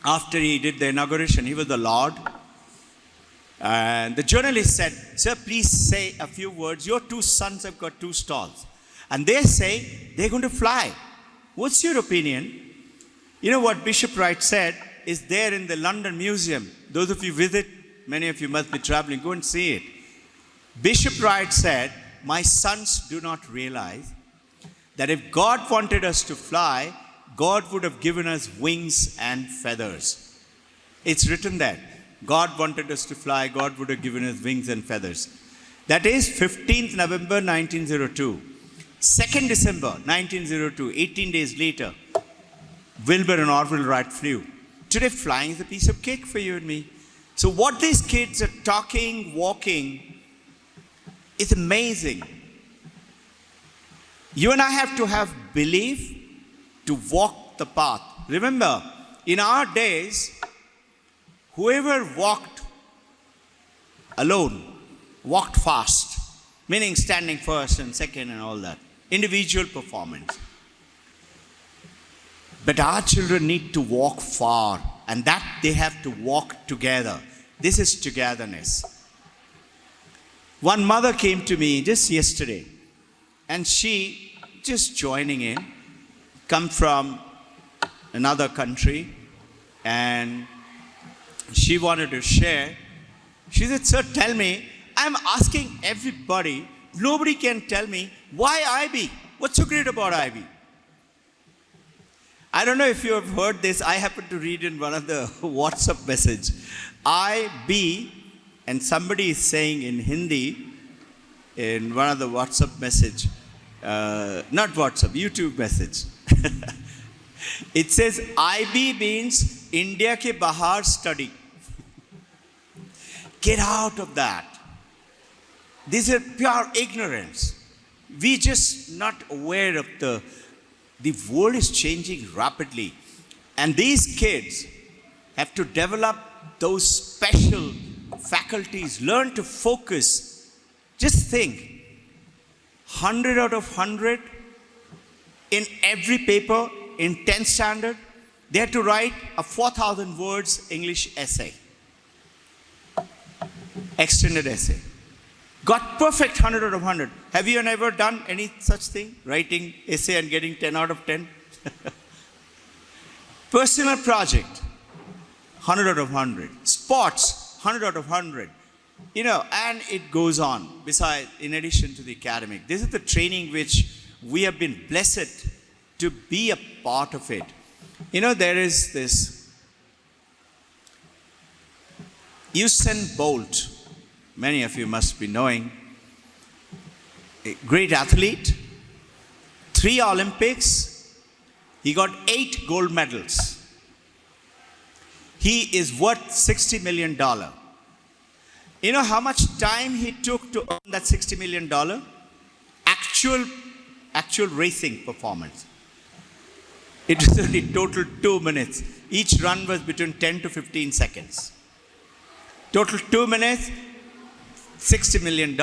after he did the inauguration, he was the Lord. And the journalist said, sir, please say a few words. Your 2 sons have got 2 stalls. And they say they're going to fly. What's your opinion? You know what Bishop Wright said is there in the London Museum. Those of you visit, many of you must be traveling, go and see it. Bishop Wright said, my sons do not realize that if God wanted us to fly, God would have given us wings and feathers. It's written there. God wanted us to fly, God would have given us wings and feathers. That is 15th November 1902. 2nd December 1902, 18 days later, Wilbur and Orville Wright flew. Today, flying is a piece of cake for you and me. So what these kids are talking, walking, is amazing. You and I have to have belief to walk the path. Remember, in our days, whoever walked alone, walked fast, meaning standing first and second and all that. Individual performance. But our children need to walk far, and that they have to walk together. This is togetherness. One mother came to me just yesterday, and she, just joining in, come from another country, and she wanted to share. She said, "Sir, tell me, I'm asking everybody, nobody can tell me, why IB? What's so great about IB?" I don't know if you have heard this. I happened to read in one of the WhatsApp message. IB, and somebody is saying in Hindi, in one of the WhatsApp message, not WhatsApp, YouTube message. It says, IB means India ke bahar study. Get out of that. This is pure ignorance. We just not aware of the world is changing rapidly. And these kids have to develop those special faculties, learn to focus. Just think, 100 out of 100 in every paper in 10th standard, they had to write a 4,000 words English essay. Extended essay. Got perfect 100 out of 100. Have you ever done any such thing? Writing essay and getting 10 out of 10? Personal project, 100 out of 100. Sports, 100 out of 100. You know, and it goes on, besides, in addition to the academic. This is the training which we have been blessed to be a part of it. You know, there is this Usain Bolt, many of you must be knowing, a great athlete, 3 Olympics, he got 8 gold medals. He is worth $60 million. You know how much time he took to earn that $60 million? Actual racing performance. It was only total 2 minutes. Each run was between 10 to 15 seconds. Total 2 minutes, $60 million,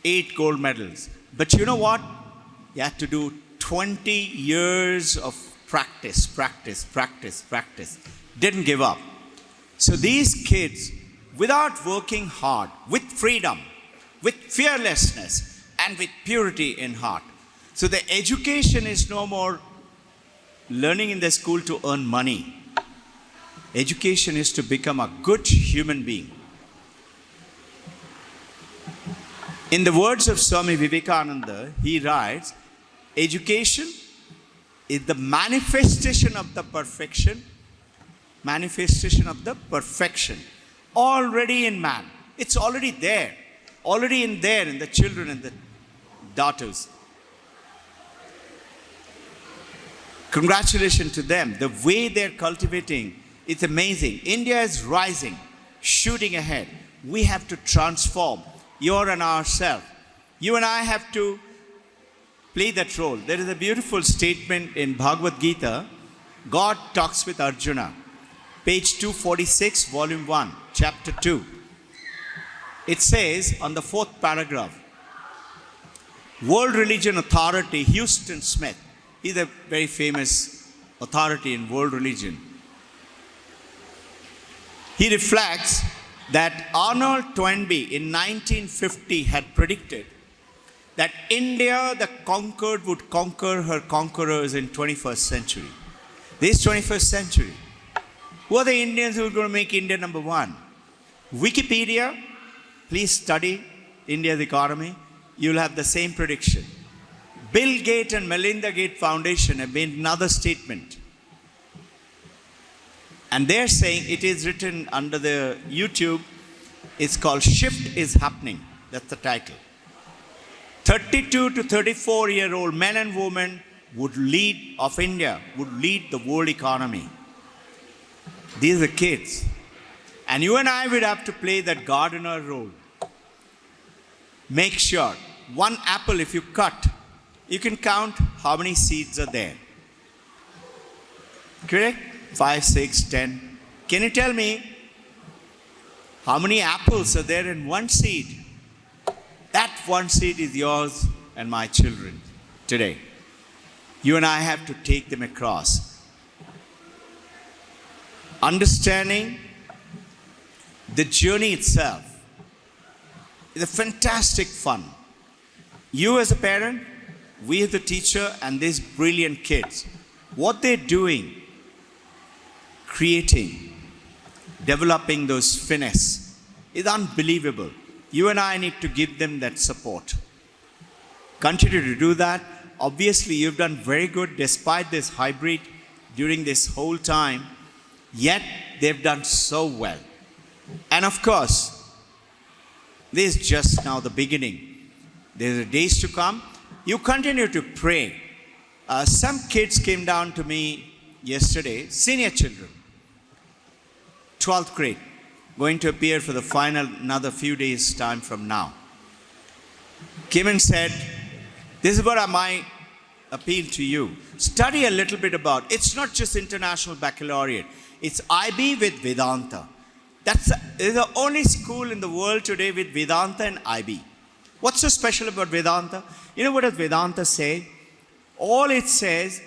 8 gold medals. But you know what? You had to do 20 years of practice. Didn't give up. So these kids, without working hard, with freedom, with fearlessness, and with purity in heart. So the education is no more learning in the school to earn money. Education is to become a good human being. In the words of Swami Vivekananda, he writes, education is the manifestation of the perfection already in man. It's already there, in the children and the daughters. Congratulations to them. The way they're cultivating, it's amazing. India is rising, shooting ahead. We have to transform your and ourselves. You and I have to play that role. There is a beautiful statement in Bhagavad Gita. God talks with Arjuna. Page 246, volume 1, chapter 2. It says on the 4th paragraph, World Religion Authority, Houston Smith, he's a very famous authority in world religion. He reflects that Arnold Toynbee in 1950 had predicted that India, the conquered, would conquer her conquerors in 21st century. This 21st century. Who are the Indians who are going to make India number 1? Wikipedia, please study India's economy. You'll have the same prediction. Bill Gates and Melinda Gates Foundation have made another statement. And they're saying it is written under the YouTube. It's called Shift is Happening. That's the title. 32 to 34-year-old men and women of India would lead the world economy. These are kids. And you and I would have to play that gardener role. Make sure, one apple if you cut, you can count how many seeds are there. Correct? 5, 6, 10. Can you tell me how many apples are there in one seed? That one seed is yours and my children today. You and I have to take them across. Understanding the journey itself is a fantastic fun. You as a parent, we as a teacher, and these brilliant kids, what they're doing, creating, developing those finesse is unbelievable. You and I need to give them that support. Continue to do that. Obviously, you've done very good despite this hybrid during this whole time, yet they've done so well. And of course, this is just now the beginning. There's days to come. You continue to pray. Some kids came down to me yesterday, senior children, 12th grade, going to appear for the final another few days time from now. Came and said, this is what my appeal to you. Study a little bit about, it's not just International Baccalaureate, it's IB with Vedanta. It's the only school in the world today with Vedanta and IB. What's so special about Vedanta? You know what does Vedanta say? All it says,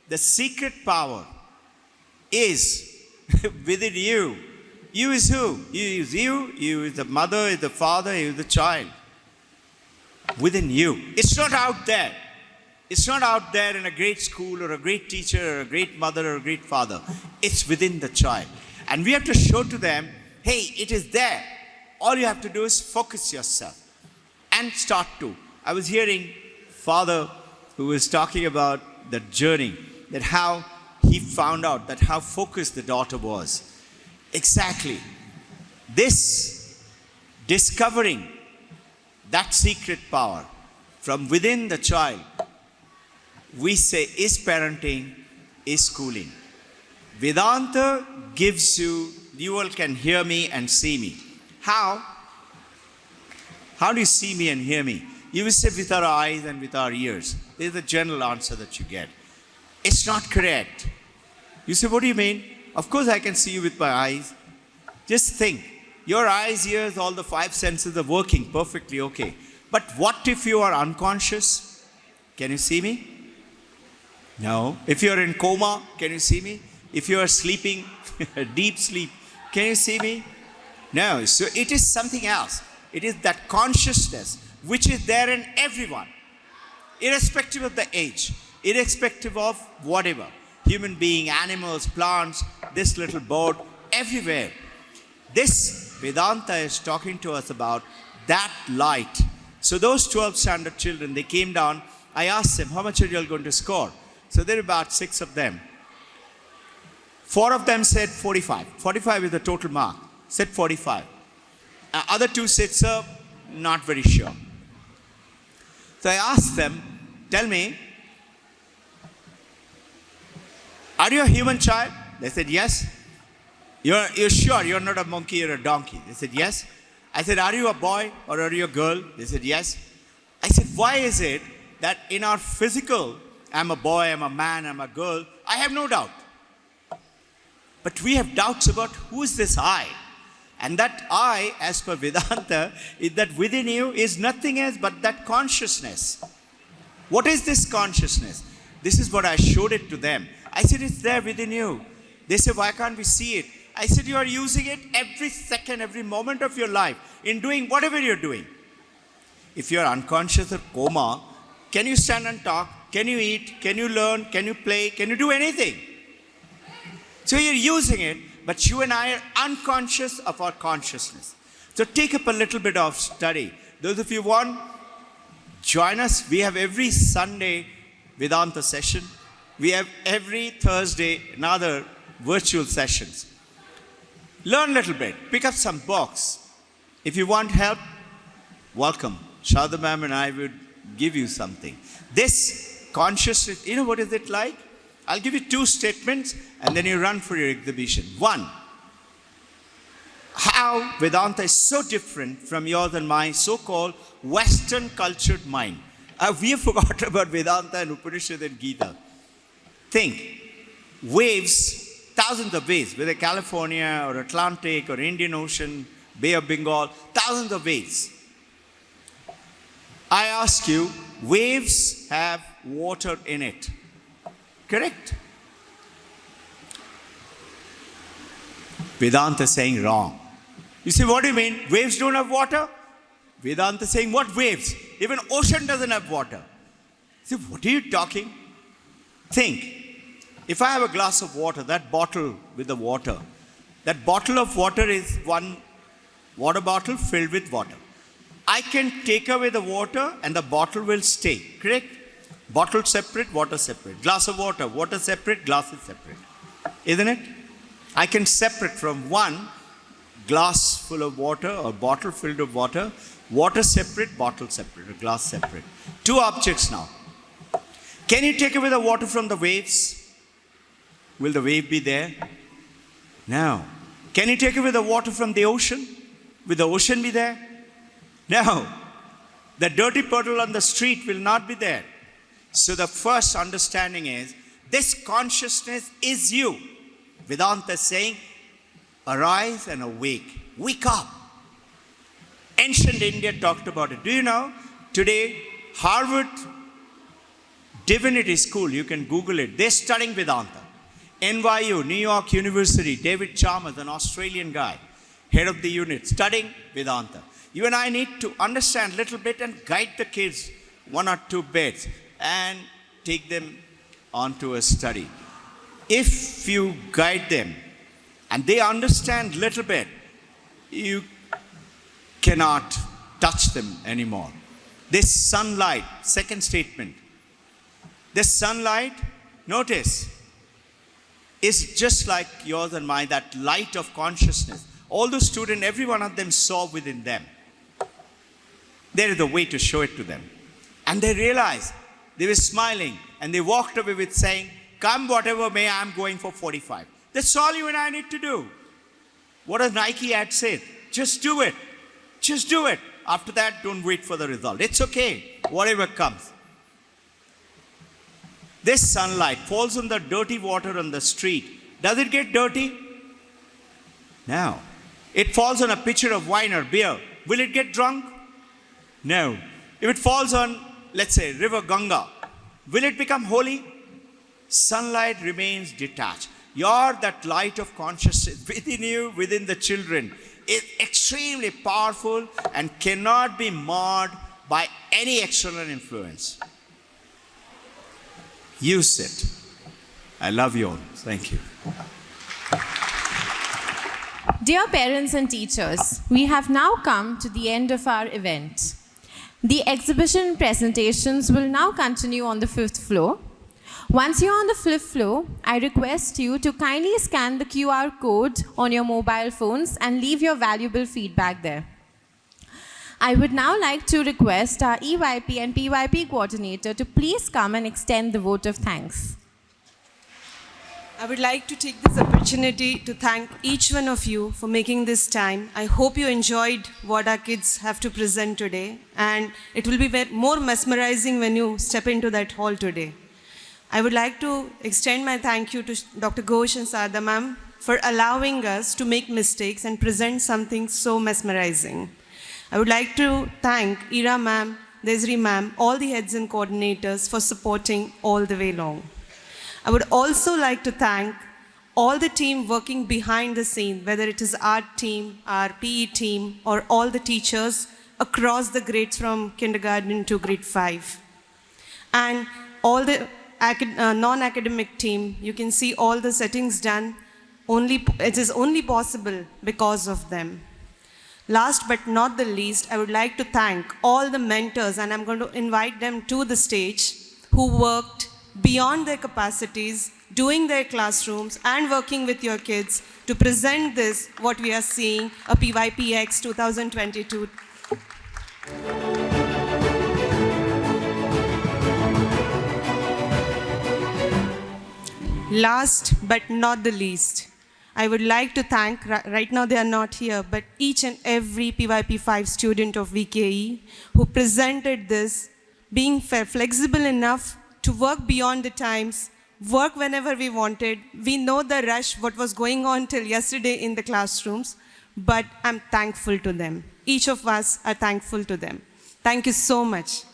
the secret power is within you. You is who? You is you. You is the mother, is the father, you is the child. Within you. It's not out there. It's not out there in a great school or a great teacher or a great mother or a great father. It's within the child. And we have to show to them, hey, it is there. All you have to do is focus yourself and start to. I was hearing father who was talking about the journey, that how he found out that how focused the daughter was. Exactly. This discovering that secret power from within the child, we say is parenting, is schooling. Vedanta gives you all can hear me and see me. How? How do you see me and hear me? You will say with our eyes and with our ears. This is the general answer that you get. It's not correct. You say, what do you mean? Of course I can see you with my eyes. Just think, your eyes, ears, all the 5 senses are working perfectly okay. But what if you are unconscious? Can you see me? No. If you're in coma, can you see me? If you are sleeping, deep sleep, can you see me? No. So it is something else. It is that consciousness which is there in everyone, irrespective of the age, irrespective of whatever. Human being, animals, plants, this little boat, everywhere. This Vedanta is talking to us about that light. So those 12 standard children, they came down. I asked them, how much are you all going to score? So there are about 6 of them. 4 of them said 45. 45 is the total mark. Said 45. Other 2 said, sir, not very sure. So I asked them, tell me, are you a human child? They said, yes. You're sure you're not a monkey, you're a donkey? They said, yes. I said, are you a boy or are you a girl? They said, yes. I said, why is it that in our physical, I'm a boy, I'm a man, I'm a girl, I have no doubt. But we have doubts about who is this I. And that I, as per Vedanta, is that within you is nothing else but that consciousness. What is this consciousness? This is what I showed it to them. I said, it's there within you. They said, why can't we see it? I said, you are using it every second, every moment of your life in doing whatever you're doing. If you're unconscious or coma, can you stand and talk? Can you eat? Can you learn? Can you play? Can you do anything? So you're using it, but you and I are unconscious of our consciousness. So take up a little bit of study. Those of you who want, join us. We have every Sunday Vedanta session. We have every Thursday another virtual sessions. Learn a little bit. Pick up some books. If you want help, welcome. Shada ma'am and I would give you something. This consciousness, you know what is it like? I'll give you 2 statements and then you run for your exhibition. 1, how Vedanta is so different from yours and my so-called Western cultured mind. We have forgotten about Vedanta and Upanishad and Gita. Think, waves, thousands of waves, whether California or Atlantic or Indian Ocean, Bay of Bengal, thousands of waves. I ask you, waves have water in it. Correct? Vedanta is saying wrong. You say, what do you mean? Waves don't have water? Vedanta is saying, what waves? Even ocean doesn't have water. You say, what are you talking? Think, if I have a glass of water, that bottle with the water, that bottle of water is one water bottle filled with water. I can take away the water and the bottle will stay, correct? Bottle separate, water separate. Glass of water, water separate, glass is separate. Isn't it? I can separate from one glass full of water or bottle filled with water, water separate, bottle separate, or glass separate. 2 objects now. Can you take away the water from the waves? Will the wave be there? No. Can you take away the water from the ocean? Will the ocean be there? No. The dirty puddle on the street will not be there. So the first understanding is, this consciousness is you. Vedanta is saying, arise and awake. Wake up. Ancient India talked about it. Do you know, today, Harvard Divinity School, you can Google it, they're studying Vedanta. NYU, New York University, David Chalmers, an Australian guy, head of the unit, studying Vedanta. You and I need to understand a little bit and guide the kids 1 or 2 bits and take them onto a study. If you guide them and they understand a little bit, you cannot touch them anymore. This sunlight, second statement, this sunlight, notice, is just like yours and mine, that light of consciousness. All the students, every one of them saw within them. There is a way to show it to them. And they realized, they were smiling, and they walked away with saying, come whatever may, I'm going for 45. That's all you and I need to do. What does Nike ad say? Just do it. Just do it. After that, don't wait for the result. It's okay, whatever comes. This sunlight falls on the dirty water on the street. Does it get dirty? No. It falls on a pitcher of wine or beer. Will it get drunk? No. If it falls on, let's say, River Ganga, will it become holy? Sunlight remains detached. That light of consciousness within you, within the children, is extremely powerful and cannot be marred by any external influence. Use it. I love you all. Thank you. Dear parents and teachers, we have now come to the end of our event. The exhibition presentations will now continue on the 5th floor. Once you're on the 5th floor, I request you to kindly scan the QR code on your mobile phones and leave your valuable feedback there. I would now like to request our EYP and PYP coordinator to please come and extend the vote of thanks. I would like to take this opportunity to thank each one of you for making this time. I hope you enjoyed what our kids have to present today, and it will be more mesmerizing when you step into that hall today. I would like to extend my thank you to Dr. Ghosh and Sarda ma'am for allowing us to make mistakes and present something so mesmerizing. I would like to thank Ira ma'am, Desri ma'am, all the heads and coordinators for supporting all the way along. I would also like to thank all the team working behind the scene, whether it is art team, our PE team, or all the teachers across the grades from kindergarten to grade 5. And all the non-academic team, you can see all the settings done. It is only possible because of them. Last but not the least, I would like to thank all the mentors, and I'm going to invite them to the stage, who worked beyond their capacities doing their classrooms and working with your kids to present this, what we are seeing, a PYPX 2022. Last but not the least, I would like to thank, right now they are not here, but each and every PYP5 student of VKE who presented this, being flexible enough to work beyond the times, work whenever we wanted. We know the rush, what was going on till yesterday in the classrooms, but I'm thankful to them. Each of us are thankful to them. Thank you so much.